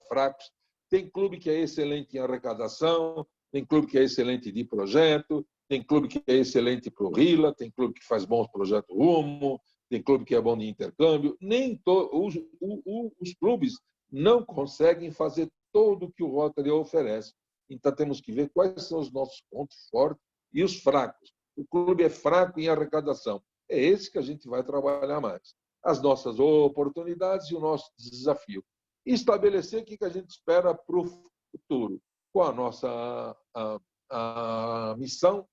fracos. Tem clube que é excelente em arrecadação, tem clube que é excelente de projeto, tem clube que é excelente para o RILA, tem clube que faz bons projetos rumo, tem clube que é bom de intercâmbio. Nem os clubes não conseguem fazer tudo o que o Rotary oferece. Então, temos que ver quais são os nossos pontos fortes e os fracos. O clube é fraco em arrecadação. É esse que a gente vai trabalhar mais. As nossas oportunidades e o nosso desafio. E estabelecer o que a gente espera para o futuro, com a nossa a missão,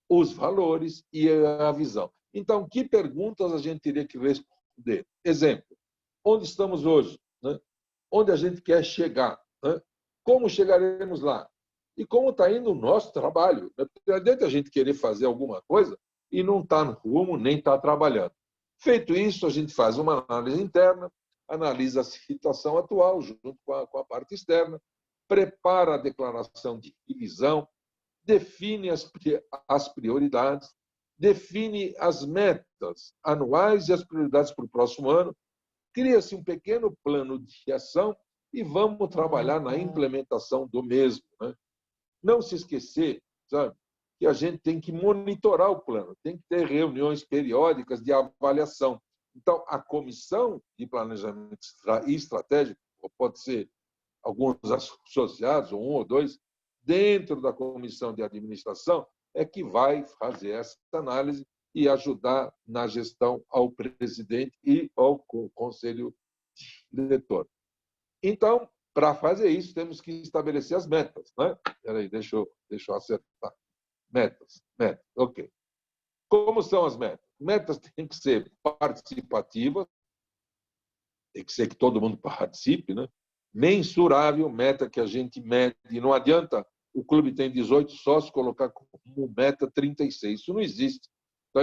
os valores e a visão. Então, que perguntas a gente teria que responder? Exemplo, onde estamos hoje? Né? Onde a gente quer chegar? Né? Como chegaremos lá? E como está indo o nosso trabalho? Não adianta a gente querer fazer alguma coisa e não está no rumo, nem está trabalhando. Feito isso, a gente faz uma análise interna, analisa a situação atual junto com a parte externa, prepara a declaração de visão, define as prioridades, define as metas anuais e as prioridades para o próximo ano, cria-se um pequeno plano de ação e vamos trabalhar na implementação do mesmo. Né? Não se esquecer, sabe, que a gente tem que monitorar o plano, tem que ter reuniões periódicas de avaliação. Então, a comissão de planejamento estratégico, pode ser alguns associados, ou um ou dois, dentro da comissão de administração, é que vai fazer essa análise e ajudar na gestão ao presidente e ao conselho diretor. Então, para fazer isso, temos que estabelecer as metas. Né? Espera aí, deixa eu acertar. Metas, ok. Como são as metas? Metas têm que ser participativas, tem que ser que todo mundo participe, né? Mensurável, meta que a gente mede. Não adianta o clube tem 18 sócios, colocar como meta 36. Isso não existe. Então,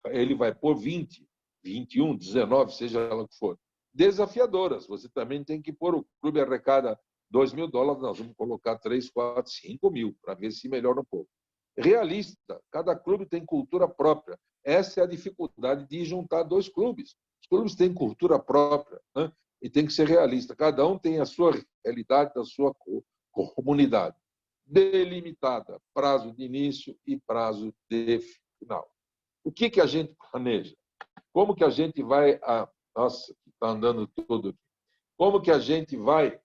ele vai pôr 20, 21, 19, seja ela o que for. Desafiadoras. Você também tem que pôr, o clube arrecada $2.000, nós vamos colocar 3, 4, 5 mil, para ver se melhora um pouco. Realista. Cada clube tem cultura própria. Essa é a dificuldade de juntar dois clubes. Os clubes têm cultura própria, né? E tem que ser realista. Cada um tem a sua realidade da sua comunidade. Delimitada, prazo de início e prazo de final. O que a gente planeja? Como que a gente vai... Nossa, está andando tudo aqui. Como que a gente vai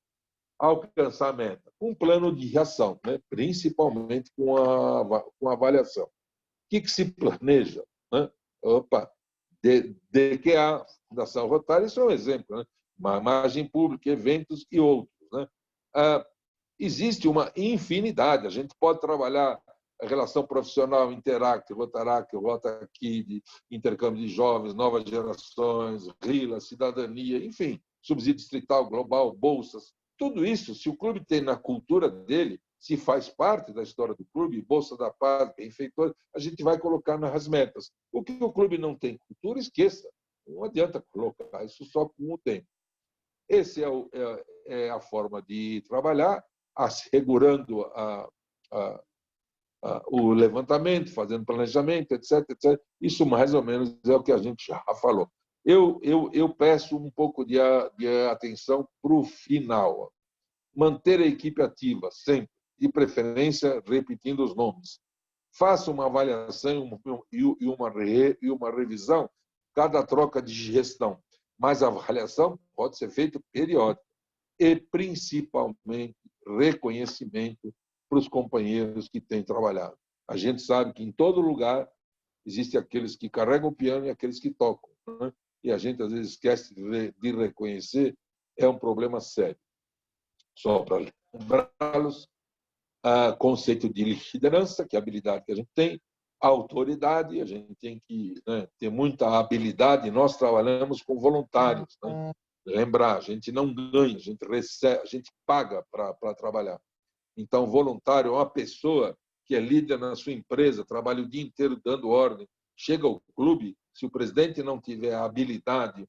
alcançar a meta? Um plano de ação, né? Principalmente com a avaliação. O que se planeja? Né? DQA, Fundação Rotária, isso é um exemplo. Né? Uma imagem pública, eventos e outros. Né? Existe uma infinidade. A gente pode trabalhar a relação profissional, Interact, Rotaract, Rotakid, intercâmbio de jovens, novas gerações, RILA, cidadania, enfim, subsídio distrital, global, bolsas. Tudo isso, se o clube tem na cultura dele, se faz parte da história do clube, Bolsa da Paz, benfeitor, a gente vai colocar nas metas. O que o clube não tem cultura, esqueça. Não adianta colocar isso só com o tempo. Essa é a forma de trabalhar, assegurando o levantamento, fazendo planejamento, etc, etc. Isso mais ou menos é o que a gente já falou. Eu peço um pouco de atenção para o final. Manter a equipe ativa, sempre, de preferência repetindo os nomes. Faça uma avaliação e uma revisão cada troca de gestão, mas a avaliação pode ser feita periódica e, principalmente, reconhecimento para os companheiros que têm trabalhado. A gente sabe que em todo lugar existem aqueles que carregam o piano e aqueles que tocam, né? E a gente, às vezes, esquece de reconhecer, é um problema sério. Só para lembrá-los, conceito de liderança, que é a habilidade que a gente tem, a autoridade, a gente tem que, né, ter muita habilidade, nós trabalhamos com voluntários. Né? Lembrar, a gente não ganha, a gente recebe, a gente paga para trabalhar. Então, voluntário é uma pessoa que é líder na sua empresa, trabalha o dia inteiro dando ordem, chega ao clube, se o presidente não tiver a habilidade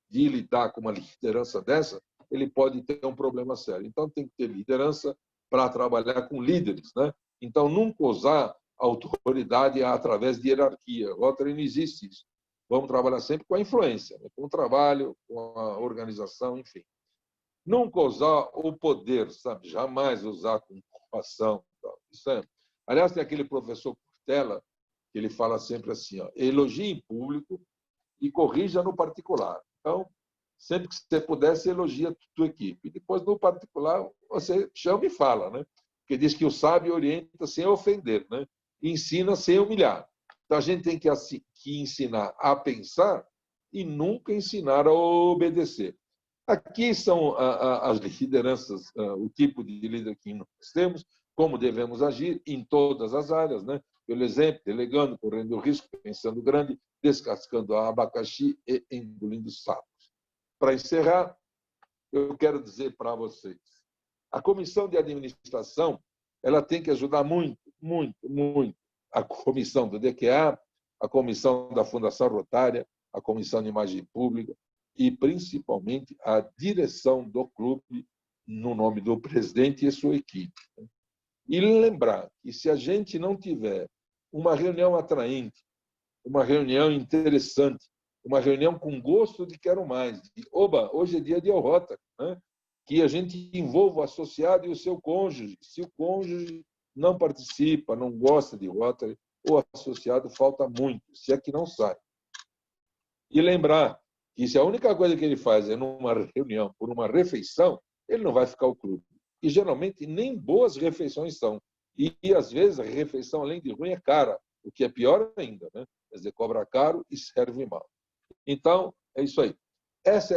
de lidar com uma liderança dessa, ele pode ter um problema sério. Então, tem que ter liderança para trabalhar com líderes. Né? Então, nunca usar autoridade através de hierarquia. Rotary não existe isso. vamos trabalhar sempre com a influência, né? Com o trabalho, com a organização, enfim. Nunca usar o poder, sabe? Jamais usar com ocupação. Isso é... Aliás, tem aquele professor Cortella, que ele fala sempre assim, ó, elogie em público e corrija no particular. Então, sempre que você puder, você elogia a tua equipe. Depois, no particular, você chama e fala, né? Porque diz que o sábio orienta sem ofender, né? E ensina sem humilhar. Então, a gente tem que ensinar a pensar e nunca ensinar a obedecer. Aqui são as lideranças, o tipo de líder que nós temos, como devemos agir em todas as áreas, né? Pelo exemplo, delegando, correndo risco, pensando grande, descascando a abacaxi e engolindo sapos. Para encerrar, eu quero dizer para vocês, a comissão de administração ela tem que ajudar muito, muito, muito a comissão do DQA, a comissão da Fundação Rotária, a comissão de imagem pública e, principalmente, a direção do clube, no nome do presidente e sua equipe. E lembrar que, se a gente não tiver uma reunião atraente, uma reunião interessante, uma reunião com gosto de quero mais, de, oba, hoje é dia de Rotary, né? Que a gente envolva o associado e o seu cônjuge. Se o cônjuge não participa, não gosta de Rotary, o associado falta muito, se é que não sai. E lembrar que, se a única coisa que ele faz é numa reunião, por uma refeição, ele não vai ficar o clube. E, geralmente, nem boas refeições são. E às vezes, a refeição, além de ruim, é cara, o que é pior ainda, né? Quer dizer, cobra caro e serve mal. Então, é isso aí. Essa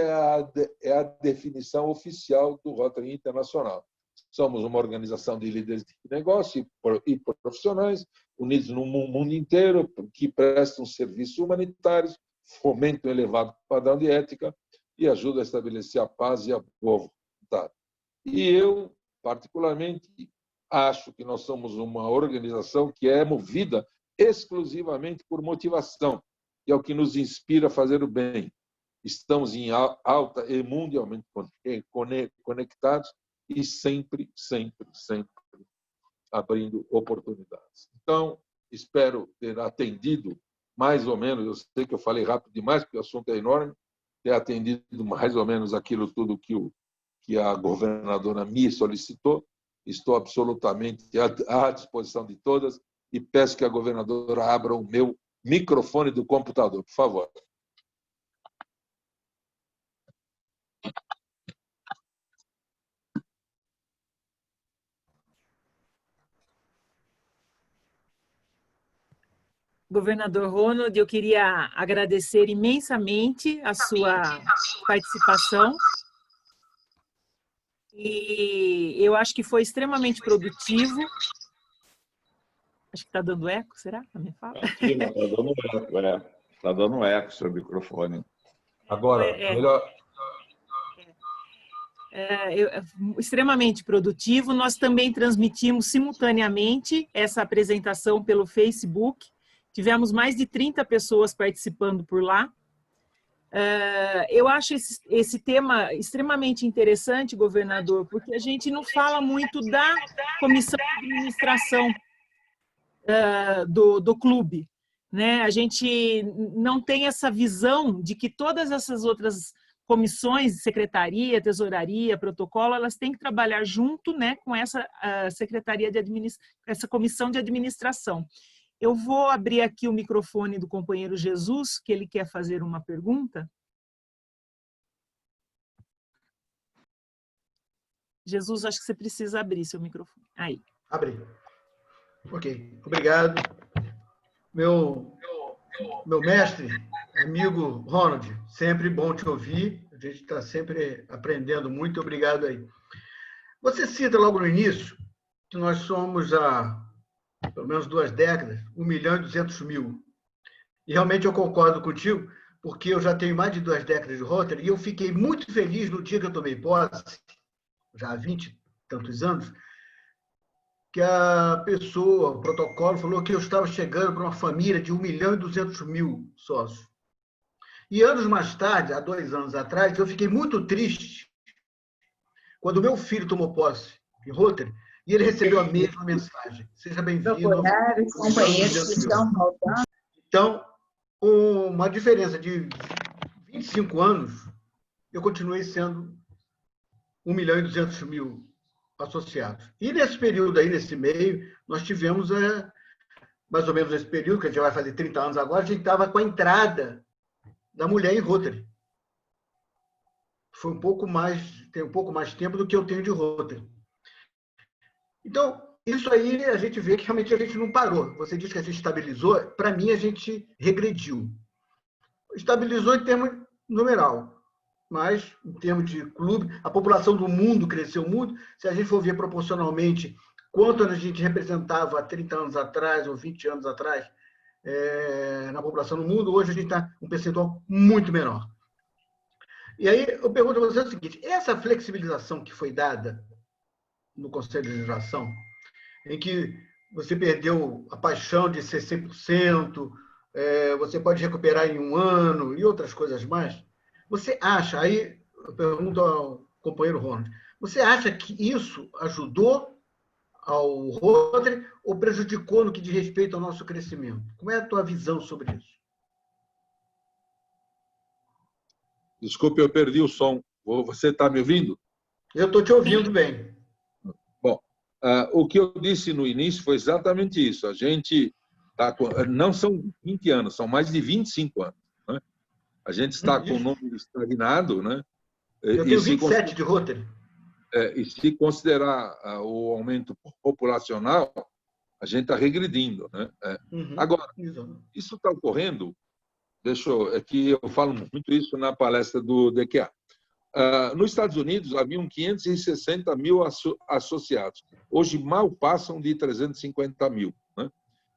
é a definição oficial do Rotary Internacional. Somos uma organização de líderes de negócio e profissionais, unidos no mundo inteiro, que prestam serviços humanitários, fomentam um elevado padrão de ética e ajudam a estabelecer a paz e a boa vontade. E eu, particularmente, acho que nós somos uma organização que é movida exclusivamente por motivação, que é o que nos inspira a fazer o bem. Estamos em alta e mundialmente conectados e sempre, sempre, sempre abrindo oportunidades. Então, espero ter atendido mais ou menos, eu sei que eu falei rápido demais, porque o assunto é enorme, ter atendido mais ou menos aquilo tudo que a governadora me solicitou. Estou absolutamente à disposição de todas e peço que a governadora abra o meu microfone do computador, por favor. Governador Ronald, eu queria agradecer imensamente a sua participação. E eu acho que foi extremamente produtivo. Acho que está dando eco, será? A minha fala? Está dando eco, Está dando eco seu microfone. Agora, melhor... extremamente produtivo. Nós também transmitimos simultaneamente essa apresentação pelo Facebook. Tivemos mais de 30 pessoas participando por lá. Eu acho esse tema extremamente interessante, governador, porque a gente não fala muito da comissão de administração do clube, né? A gente não tem essa visão de que todas essas outras comissões, secretaria, tesouraria, protocolo, elas têm que trabalhar junto, né, com essa secretaria de essa comissão de administração. Eu vou abrir aqui o microfone do companheiro Jesus, que ele quer fazer uma pergunta. Jesus, acho que você precisa abrir seu microfone. Aí. Abri. Ok, obrigado. Meu mestre, amigo Ronald, sempre bom te ouvir. A gente está sempre aprendendo muito. Obrigado aí. Você cita logo no início que nós somos há pelo menos 2 décadas, 1.200.000. E realmente eu concordo contigo, porque eu já tenho mais de 2 décadas de Rotary e eu fiquei muito feliz no dia que eu tomei posse, já há 20 e tantos anos, que a pessoa, o protocolo, falou que eu estava chegando para uma família de 1.200.000 sócios. E anos mais tarde, há 2 anos atrás, eu fiquei muito triste quando meu filho tomou posse em Rotary e ele recebeu a mesma mensagem. Seja bem-vindo. Companheiros que estão voltando. Então, uma diferença de 25 anos, eu continuei sendo 1.200.000 associados. E nesse período aí, nesse meio, nós tivemos, mais ou menos nesse período, que a gente vai fazer 30 anos agora, a gente estava com a entrada da mulher em Rotary. Foi tem um pouco mais tempo do que eu tenho de Rotary. Então, isso aí a gente vê que realmente a gente não parou. Você diz que a gente estabilizou, para mim a gente regrediu. Estabilizou em termos numeral, mas em termos de clube, a população do mundo cresceu muito. Se a gente for ver proporcionalmente quanto a gente representava há 30 anos atrás ou 20 anos atrás na população do mundo, hoje a gente está um percentual muito menor. E aí eu pergunto a você o seguinte, essa flexibilização que foi dada no Conselho de Administração, em que você perdeu a paixão de ser 100%, você pode recuperar em um ano e outras coisas mais, você acha, aí eu pergunto ao companheiro Ronald, você acha que isso ajudou ao Rotary ou prejudicou no que diz respeito ao nosso crescimento? Como é a tua visão sobre isso? Desculpe, eu perdi o som. Você está me ouvindo? Eu estou te ouvindo bem. Bom, o que eu disse no início foi exatamente isso. A gente não são 20 anos, são mais de 25 anos. Né? A gente está com o número estagnado. Né? Eu tenho 27 de Rotary. E se considerar o aumento populacional, a gente está regredindo. Né? Agora, isso está ocorrendo, aqui eu falo muito isso na palestra do DQA. Nos Estados Unidos, haviam 560 mil associados. Hoje, mal passam de 350 mil. Né?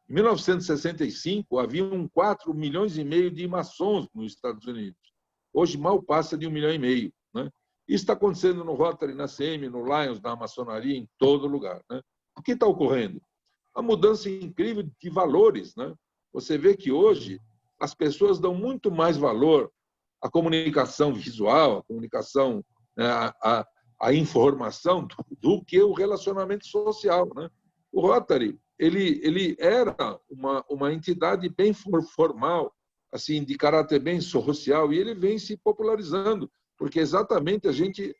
Em 1965, haviam 4,5 milhões de maçons nos Estados Unidos. Hoje, mal passa de 1,5 milhão. Né? Isso está acontecendo no Rotary, na CM, no Lions, na maçonaria, em todo lugar. Né? O que está ocorrendo? A mudança incrível de valores. Né? Você vê que hoje as pessoas dão muito mais valor à comunicação visual, à comunicação, né, à informação, do que o relacionamento social. Né? O Rotary ele era uma entidade bem formal, assim, de caráter bem social, e ele vem se popularizando, porque exatamente a gente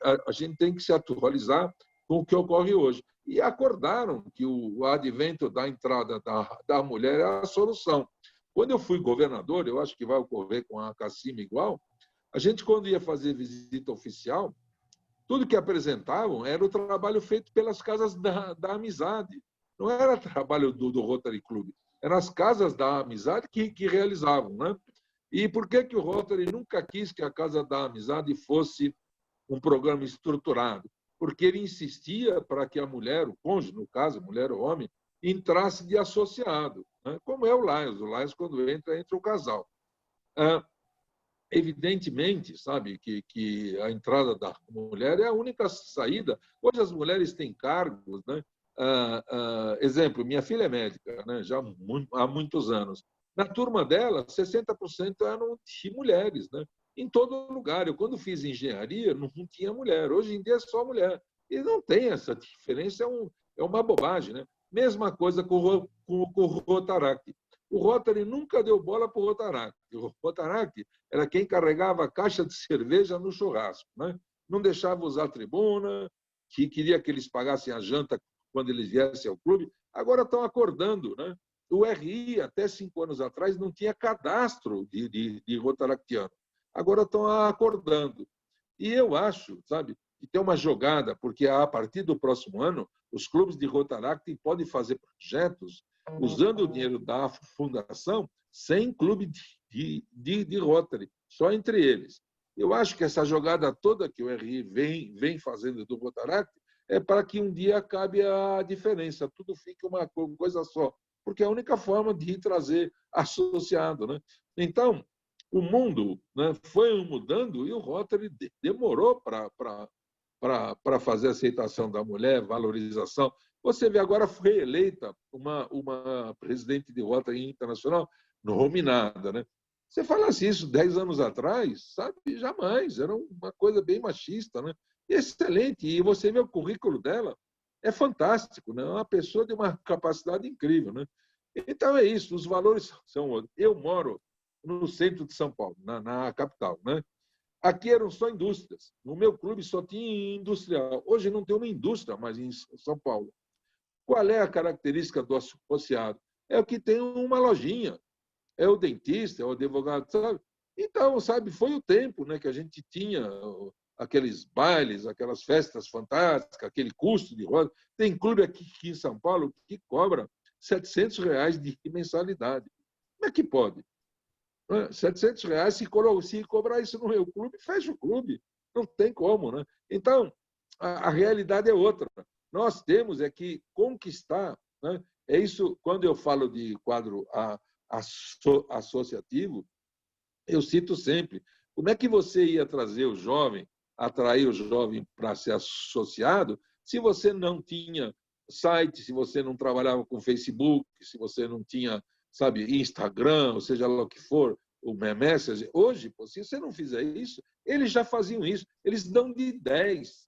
tem que se atualizar com o que ocorre hoje. E acordaram que o advento da entrada da mulher é a solução. Quando eu fui governador, eu acho que vai ocorrer com a Cassima igual, a gente, quando ia fazer visita oficial, tudo que apresentavam era o trabalho feito pelas casas da amizade. Não era trabalho do Rotary Club, eram as casas da amizade que realizavam. Né? E por que o Rotary nunca quis que a Casa da Amizade fosse um programa estruturado? Porque ele insistia para que a mulher, o cônjuge, no caso, mulher ou homem, entrasse de associado, né? Como é o Lions. O Lions, quando entra o casal. Evidentemente, sabe, que a entrada da mulher é a única saída. Hoje as mulheres têm cargos, né? Exemplo, minha filha é médica, né? Já há muitos anos. Na turma dela, 60% eram de mulheres, né? Em todo lugar. Eu, quando fiz engenharia, não tinha mulher. Hoje em dia é só mulher. E não tem essa diferença, é uma bobagem, né? Mesma coisa com o Rotaract. O Rotary nunca deu bola para o Rotaract. O Rotaract era quem carregava a caixa de cerveja no churrasco, né? Não deixava usar a tribuna, que queria que eles pagassem a janta quando eles viessem ao clube. Agora estão acordando, né? O RI, até 5 anos atrás, não tinha cadastro de Rotaractiano. Agora estão acordando. E eu acho, sabe, que tem uma jogada, porque a partir do próximo ano, os clubes de Rotaract podem fazer projetos usando o dinheiro da fundação sem clube de Rotary, só entre eles. Eu acho que essa jogada toda que o RI vem fazendo do Rotaract é para que um dia acabe a diferença, tudo fique uma coisa só, porque é a única forma de trazer associado. Né? Então, o mundo, né, foi mudando e o Rotary demorou para fazer a aceitação da mulher, valorização. Você vê, agora foi eleita uma presidente de Rotary Internacional nominada. Né? Se falasse isso 10 anos atrás, sabe, jamais, era uma coisa bem machista. Né? Excelente, e você vê o currículo dela, é fantástico, né? É uma pessoa de uma capacidade incrível. Né? Então é isso, os valores são outros. Eu moro no centro de São Paulo, na capital, né? Aqui eram só indústrias. No meu clube só tinha industrial. Hoje não tem uma indústria mais em São Paulo. Qual é a característica do associado? É o que tem uma lojinha. É o dentista, é o advogado, sabe? Então, sabe, foi o tempo, né, que a gente tinha aqueles bailes, aquelas festas fantásticas, aquele custo de roda. Tem clube aqui em São Paulo que cobra R$700 de mensalidade. Como é que pode? R$700, se cobrar isso no meu clube, fecha o clube. Não tem como, né? Então, a realidade é outra. Nós temos é que conquistar, né? É isso, quando eu falo de quadro associativo, eu cito sempre, como é que você ia trazer o jovem, atrair o jovem para ser associado, se você não tinha site, se você não trabalhava com Facebook, se você não tinha, sabe, Instagram, ou seja lá o que for, o Messenger. Hoje, se você não fizer isso, eles já faziam isso. Eles dão de 10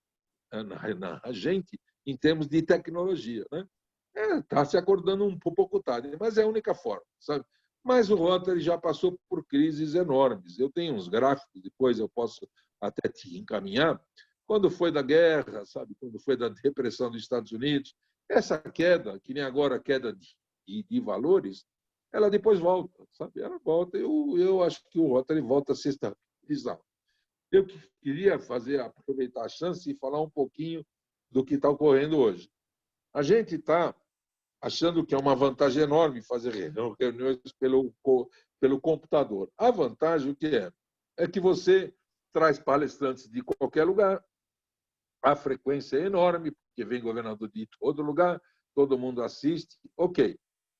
na gente em termos de tecnologia, né? Está se acordando um pouco tarde, mas é a única forma, sabe? Mas o Rotary já passou por crises enormes. Eu tenho uns gráficos, depois eu posso até te encaminhar. Quando foi da guerra, sabe? Quando foi da depressão dos Estados Unidos, essa queda, que nem agora a queda de valores, ela depois volta, sabe? Ela volta. Eu acho que o Rotary volta a se estabilizar. Eu queria aproveitar a chance e falar um pouquinho do que está ocorrendo hoje. A gente está achando que é uma vantagem enorme fazer reuniões pelo computador. A vantagem, o que é? É que você traz palestrantes de qualquer lugar, a frequência é enorme, porque vem governador de todo lugar, todo mundo assiste, ok.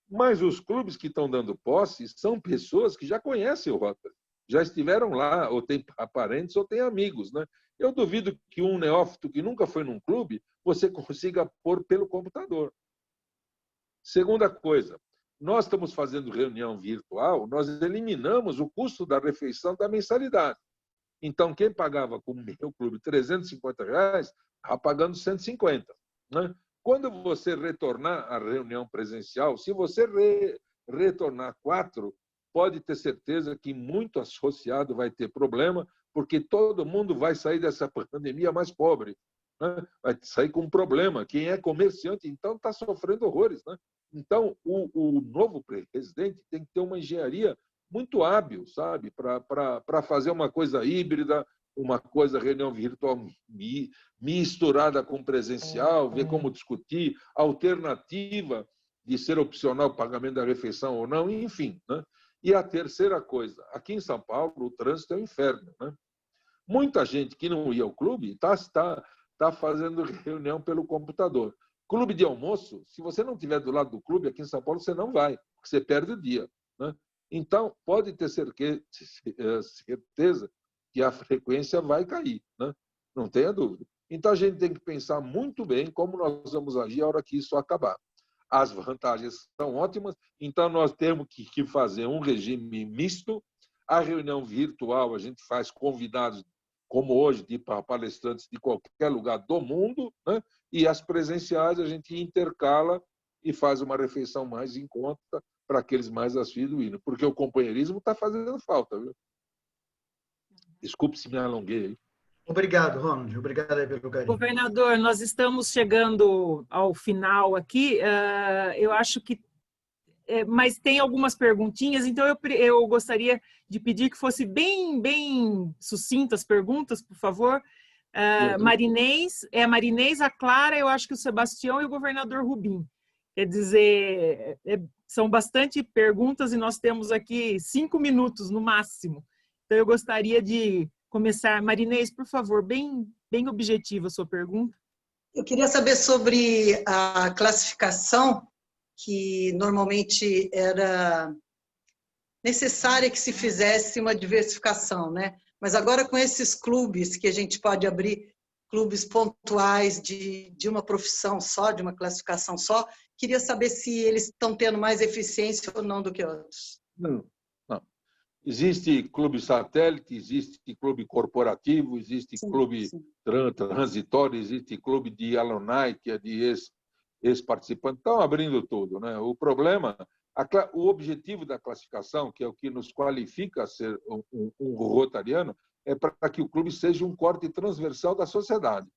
Mas os clubes que estão dando posse são pessoas que já conhecem o Rotary, já estiveram lá, ou têm parentes, ou têm amigos, né? Eu duvido que um neófito que nunca foi num clube, você consiga pôr pelo computador. Segunda coisa, nós estamos fazendo reunião virtual, nós eliminamos o custo da refeição da mensalidade. Então, quem pagava com o meu clube R$350, está pagando 150. Né? Quando você retornar à reunião presencial, se você retornar 4, pode ter certeza que muito associado vai ter problema, porque todo mundo vai sair dessa pandemia mais pobre. Né? Vai sair com um problema. Quem é comerciante, então, está sofrendo horrores. Né? Então, o novo presidente tem que ter uma engenharia muito hábil, sabe, para fazer uma coisa híbrida, uma coisa reunião virtual misturada com presencial, ver como discutir, alternativa de ser opcional o pagamento da refeição ou não, enfim. Né? E a terceira coisa, aqui em São Paulo, o trânsito é um inferno. Né? Muita gente que não ia ao clube está fazendo reunião pelo computador. Clube de almoço, se você não estiver do lado do clube, aqui em São Paulo, você não vai, porque você perde o dia. Né? Então, pode ter certeza que a frequência vai cair. Né? Não tenha dúvida. Então, a gente tem que pensar muito bem como nós vamos agir a hora que isso acabar. As vantagens são ótimas, então nós temos que fazer um regime misto. A reunião virtual, a gente faz convidados, como hoje, de palestrantes de qualquer lugar do mundo, né? E as presenciais a gente intercala e faz uma refeição mais em conta para aqueles mais assiduos, porque o companheirismo está fazendo falta. Viu? Desculpe se me alonguei aí. Obrigado, Ronald. Obrigado aí pelo carinho. Governador, nós estamos chegando ao final aqui. Eu acho que... mas tem algumas perguntinhas, então eu gostaria de pedir que fosse bem sucintas as perguntas, por favor. Marinês, a Clara, eu acho que o Sebastião e o governador Rubim. Quer dizer, são bastante perguntas e nós temos aqui 5 minutos no máximo. Então, eu gostaria de começar. Marinês, por favor, bem objetiva a sua pergunta. Eu queria saber sobre a classificação, que normalmente era necessária que se fizesse uma diversificação, né? Mas agora com esses clubes, que a gente pode abrir clubes pontuais de uma profissão só, de uma classificação só, queria saber se eles estão tendo mais eficiência ou não do que outros. Não. Existe clube satélite, existe clube corporativo, existe clube transitório, existe clube de alumni, que é de ex-participantes. Estão abrindo tudo. Né? O problema O objetivo da classificação, que é o que nos qualifica a ser um rotariano, é para que o clube seja um corte transversal da sociedade,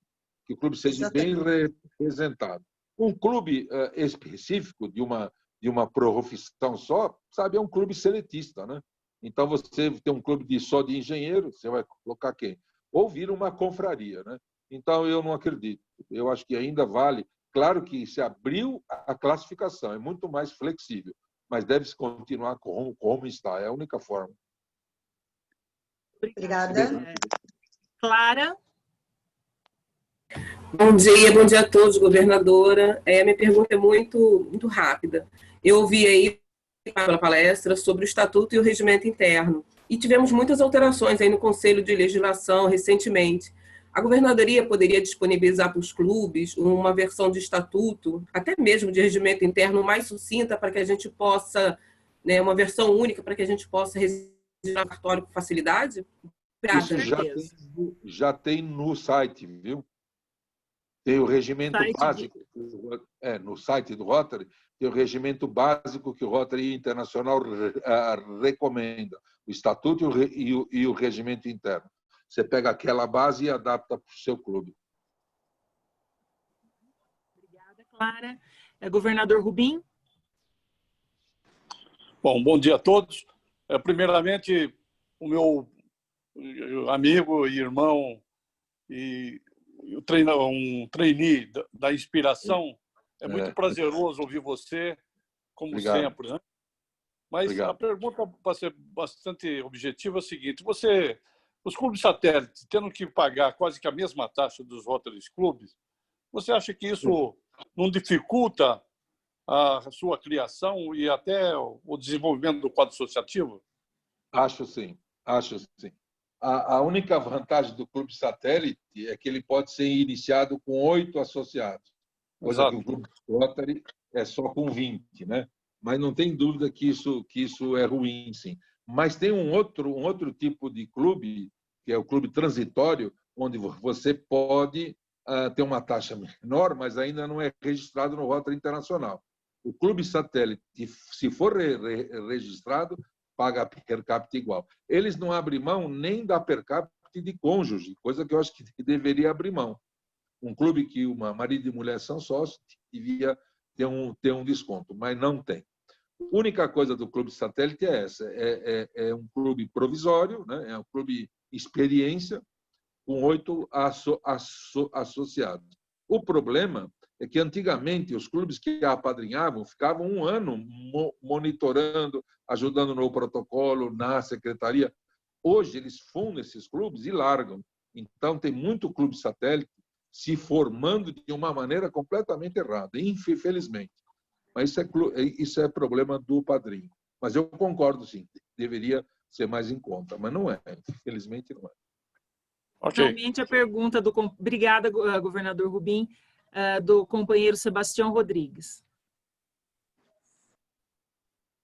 que o clube seja bem representado. Um clube específico de uma profissão só, sabe, é um clube seletista, né? Então, você tem um clube só de engenheiro, você vai colocar quem? Ou vira uma confraria, né? Então, eu não acredito. Eu acho que ainda vale. Claro que se abriu a classificação, é muito mais flexível, mas deve-se continuar como está, é a única forma. Obrigada. Clara? Bom dia a todos, governadora. Minha pergunta é muito rápida. Eu ouvi aí pela palestra sobre o Estatuto e o Regimento Interno, e tivemos muitas alterações aí no Conselho de Legislação recentemente. A governadoria poderia disponibilizar para os clubes uma versão de estatuto, até mesmo de regimento interno mais sucinta, para que a gente possa, né, uma versão única para que a gente possa registrar o cartório com facilidade? Isso já tem no site, viu? Tem o regimento básico, no site do Rotary, tem o regimento básico que o Rotary Internacional recomenda, o estatuto e o regimento interno. Você pega aquela base e adapta para o seu clube. Obrigada, Clara. Governador Rubim? Bom dia a todos. Primeiramente, o meu amigo e irmão e um trainee da inspiração, é muito prazeroso ouvir você, como Obrigado. sempre, né? Mas Obrigado. A pergunta, para ser bastante objetiva, é a seguinte: os clubes satélites, tendo que pagar quase que a mesma taxa dos Rotary Clubes, você acha que isso não dificulta a sua criação e até o desenvolvimento do quadro associativo? Acho sim. A única vantagem do clube satélite é que ele pode ser iniciado com 8 associados, coisa que o clube Rotary é só com 20, né? Mas não tem dúvida que isso é ruim, sim. Mas tem um outro tipo de clube, que é o clube transitório, onde você pode ter uma taxa menor, mas ainda não é registrado no Rotary Internacional. O clube satélite, se for registrado, paga a per capita igual. Eles não abrem mão nem da per capita de cônjuge, coisa que eu acho que deveria abrir mão. Um clube que uma marido e mulher são sócios devia ter um desconto, mas não tem. A única coisa do clube satélite é essa, é um clube provisório, né? É um clube experiência, com 8 associados. O problema é que, antigamente, os clubes que apadrinhavam ficavam um ano monitorando, ajudando no protocolo, na secretaria. Hoje, eles fundam esses clubes e largam. Então, tem muito clube satélite se formando de uma maneira completamente errada, infelizmente. Mas isso é problema do padrinho. Mas eu concordo, sim, deveria ser mais em conta, mas não é. Infelizmente, não é. Finalmente, a pergunta do... Obrigada, governador Rubim, do companheiro Sebastião Rodrigues.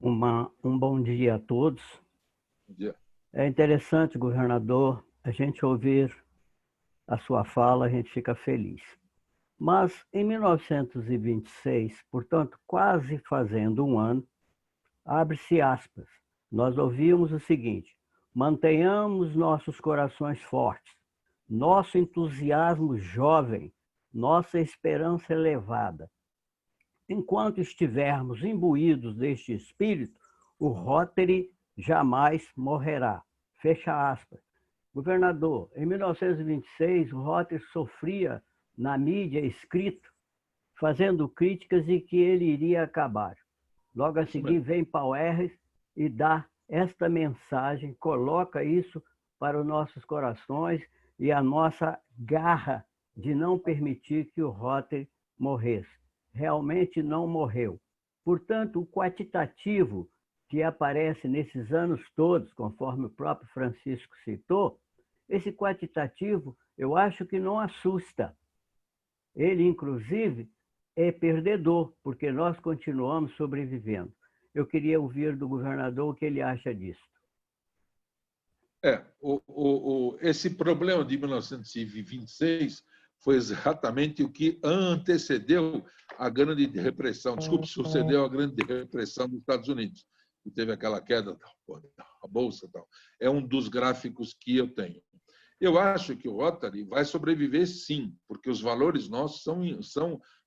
Um bom dia a todos. Bom dia. É interessante, governador, a gente ouvir a sua fala, a gente fica feliz. Mas, em 1926, portanto, quase fazendo um ano, abre-se aspas, nós ouvimos o seguinte: mantenhamos nossos corações fortes, nosso entusiasmo jovem, nossa esperança elevada. Enquanto estivermos imbuídos deste espírito, o Rotary jamais morrerá. Fecha aspas. Governador, em 1926, o Rotary sofria na mídia escrito, fazendo críticas e que ele iria acabar. Logo a seguir vem Paul Harris e dá esta mensagem, coloca isso para os nossos corações e a nossa garra de não permitir que o Rotary morresse. Realmente não morreu. Portanto, o quantitativo que aparece nesses anos todos, conforme o próprio Francisco citou, esse quantitativo eu acho que não assusta. Ele, inclusive, é perdedor, porque nós continuamos sobrevivendo. Eu queria ouvir do governador o que ele acha disso. Esse problema de 1926 foi exatamente o que antecedeu a grande repressão, desculpe, sucedeu a grande repressão dos Estados Unidos, que teve aquela queda da bolsa e tal. É um dos gráficos que eu tenho. Eu acho que o Rotary vai sobreviver, sim, porque os valores nossos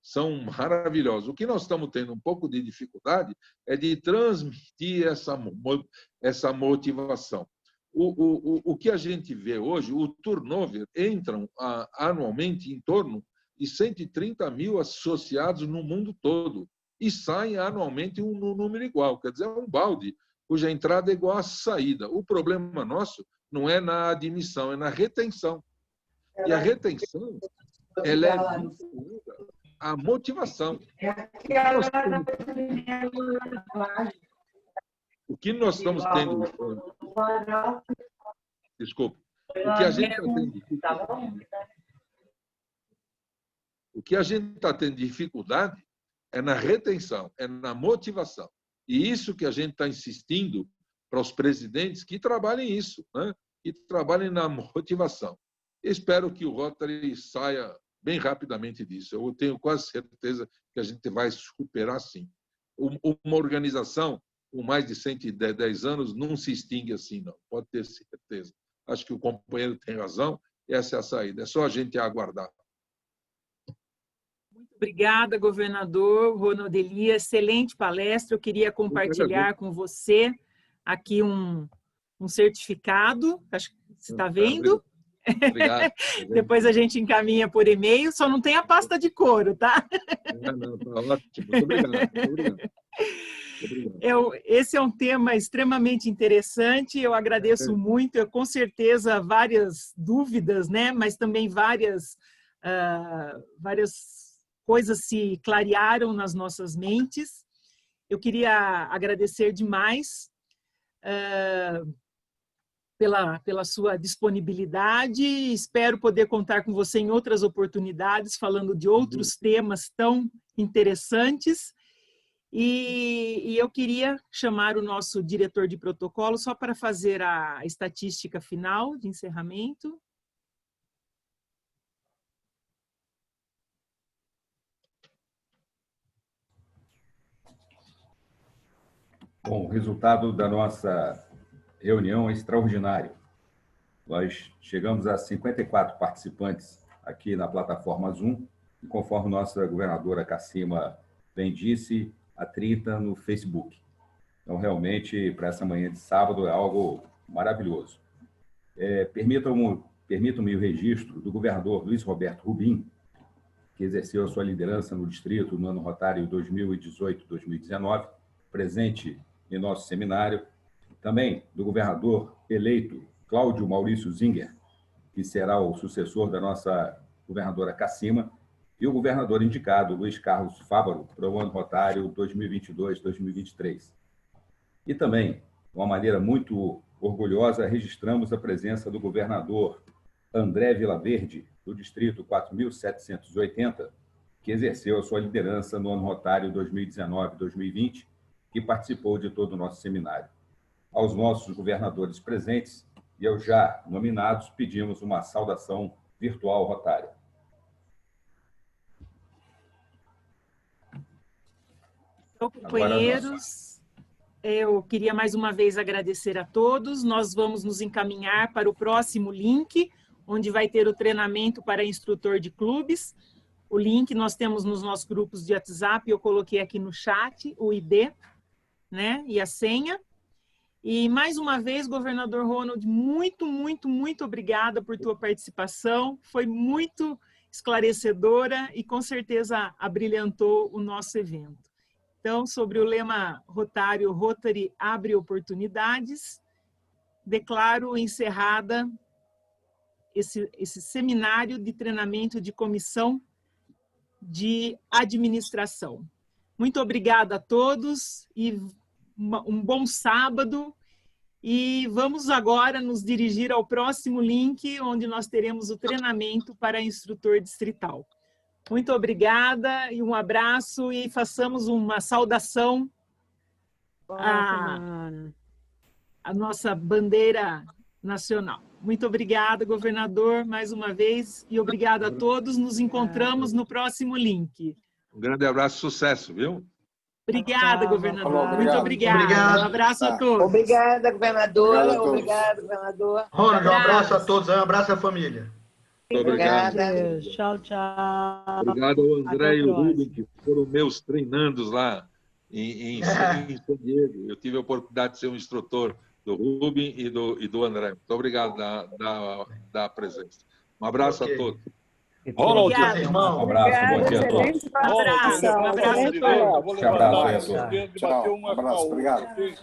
são maravilhosos. O que nós estamos tendo um pouco de dificuldade é de transmitir essa motivação. O que a gente vê hoje, o turnover, entram anualmente em torno de 130 mil associados no mundo todo e saem anualmente um número igual, quer dizer, é um balde cuja entrada é igual à saída. O problema nosso não é na admissão, é na retenção. E a retenção, ela é vinculada à motivação. O que nós estamos tendo... Desculpa. O que a gente está tendo dificuldade é na retenção, é na motivação. E isso que a gente está insistindo para os presidentes que trabalhem isso, né? Que trabalhem na motivação. Espero que o Rotary saia bem rapidamente disso. Eu tenho quase certeza que a gente vai superar, sim. Uma organização com mais de 110 anos não se extingue assim, não. Pode ter certeza. Acho que o companheiro tem razão. Essa é a saída. É só a gente aguardar. Muito obrigada, governador Ronald Delia. Excelente palestra. Eu queria compartilhar com você aqui um certificado. Acho que você está vendo. Obrigado. Depois a gente encaminha por e-mail. Só não tem a pasta de couro, tá? Não, tá ótimo. Muito obrigado. Esse é um tema extremamente interessante. Eu agradeço muito. Eu, com certeza, várias dúvidas, né? Mas também várias coisas se clarearam nas nossas mentes. Eu queria agradecer demais pela sua disponibilidade. Espero poder contar com você em outras oportunidades, falando de outros temas tão interessantes. E eu queria chamar o nosso diretor de protocolo só para fazer a estatística final de encerramento. Bom, o resultado da nossa reunião é extraordinário. Nós chegamos a 54 participantes aqui na plataforma Zoom, e conforme nossa governadora Cassima bem disse, a 30 no Facebook. Então, realmente, para essa manhã de sábado, é algo maravilhoso. Permitam-me o registro do governador Luiz Roberto Rubim, que exerceu a sua liderança no distrito no ano rotário 2018-2019, presente em nosso seminário. Também do governador eleito Cláudio Maurício Zinger, que será o sucessor da nossa governadora Cassima, e o governador indicado, Luiz Carlos Fávaro, para o ano rotário 2022-2023. E também, de uma maneira muito orgulhosa, registramos a presença do governador André Vilaverde, do distrito 4.780, que exerceu a sua liderança no ano rotário 2019-2020, que participou de todo o nosso seminário. Aos nossos governadores presentes e aos já nominados, pedimos uma saudação virtual rotária. Então, companheiros, eu queria mais uma vez agradecer a todos. Nós vamos nos encaminhar para o próximo link, onde vai ter o treinamento para instrutor de clubes. O link nós temos nos nossos grupos de WhatsApp, eu coloquei aqui no chat, o ID, né, e a senha. E, mais uma vez, governador Ronald, muito, muito, muito obrigada por tua participação. Foi muito esclarecedora e, com certeza, abrilhantou o nosso evento. Então, sobre o lema rotário, Rotary abre oportunidades, declaro encerrada esse seminário de treinamento de comissão de administração. Muito obrigada a todos e um bom sábado. E vamos agora nos dirigir ao próximo link, onde nós teremos o treinamento para instrutor distrital. Muito obrigada e um abraço e façamos uma saudação à nossa bandeira nacional. Muito obrigada, governador, mais uma vez, e obrigada a todos. Nos encontramos no próximo link. Um grande abraço, sucesso, viu? Obrigada, governador. Muito Obrigado. obrigada. Um abraço a todos. Obrigada, governadora. Obrigado a todos. Obrigada, governador. Ronald, um abraço a todos, um abraço à família. Muito obrigado. Obrigada. Tchau, tchau. Obrigado ao André Até e a o próxima. Rubem, que foram meus treinandos lá em San Diego. Eu tive a oportunidade de ser um instrutor do Rubem e do André. Muito obrigado da presença. Um abraço a todos. Ronald, Obrigada, irmão. Um abraço, bom dia a todos. Excelente Um abraço a Eu vou todos. levantar a mão esquerda e Tchau, bater abraço, uma com a outra, obrigado. ok?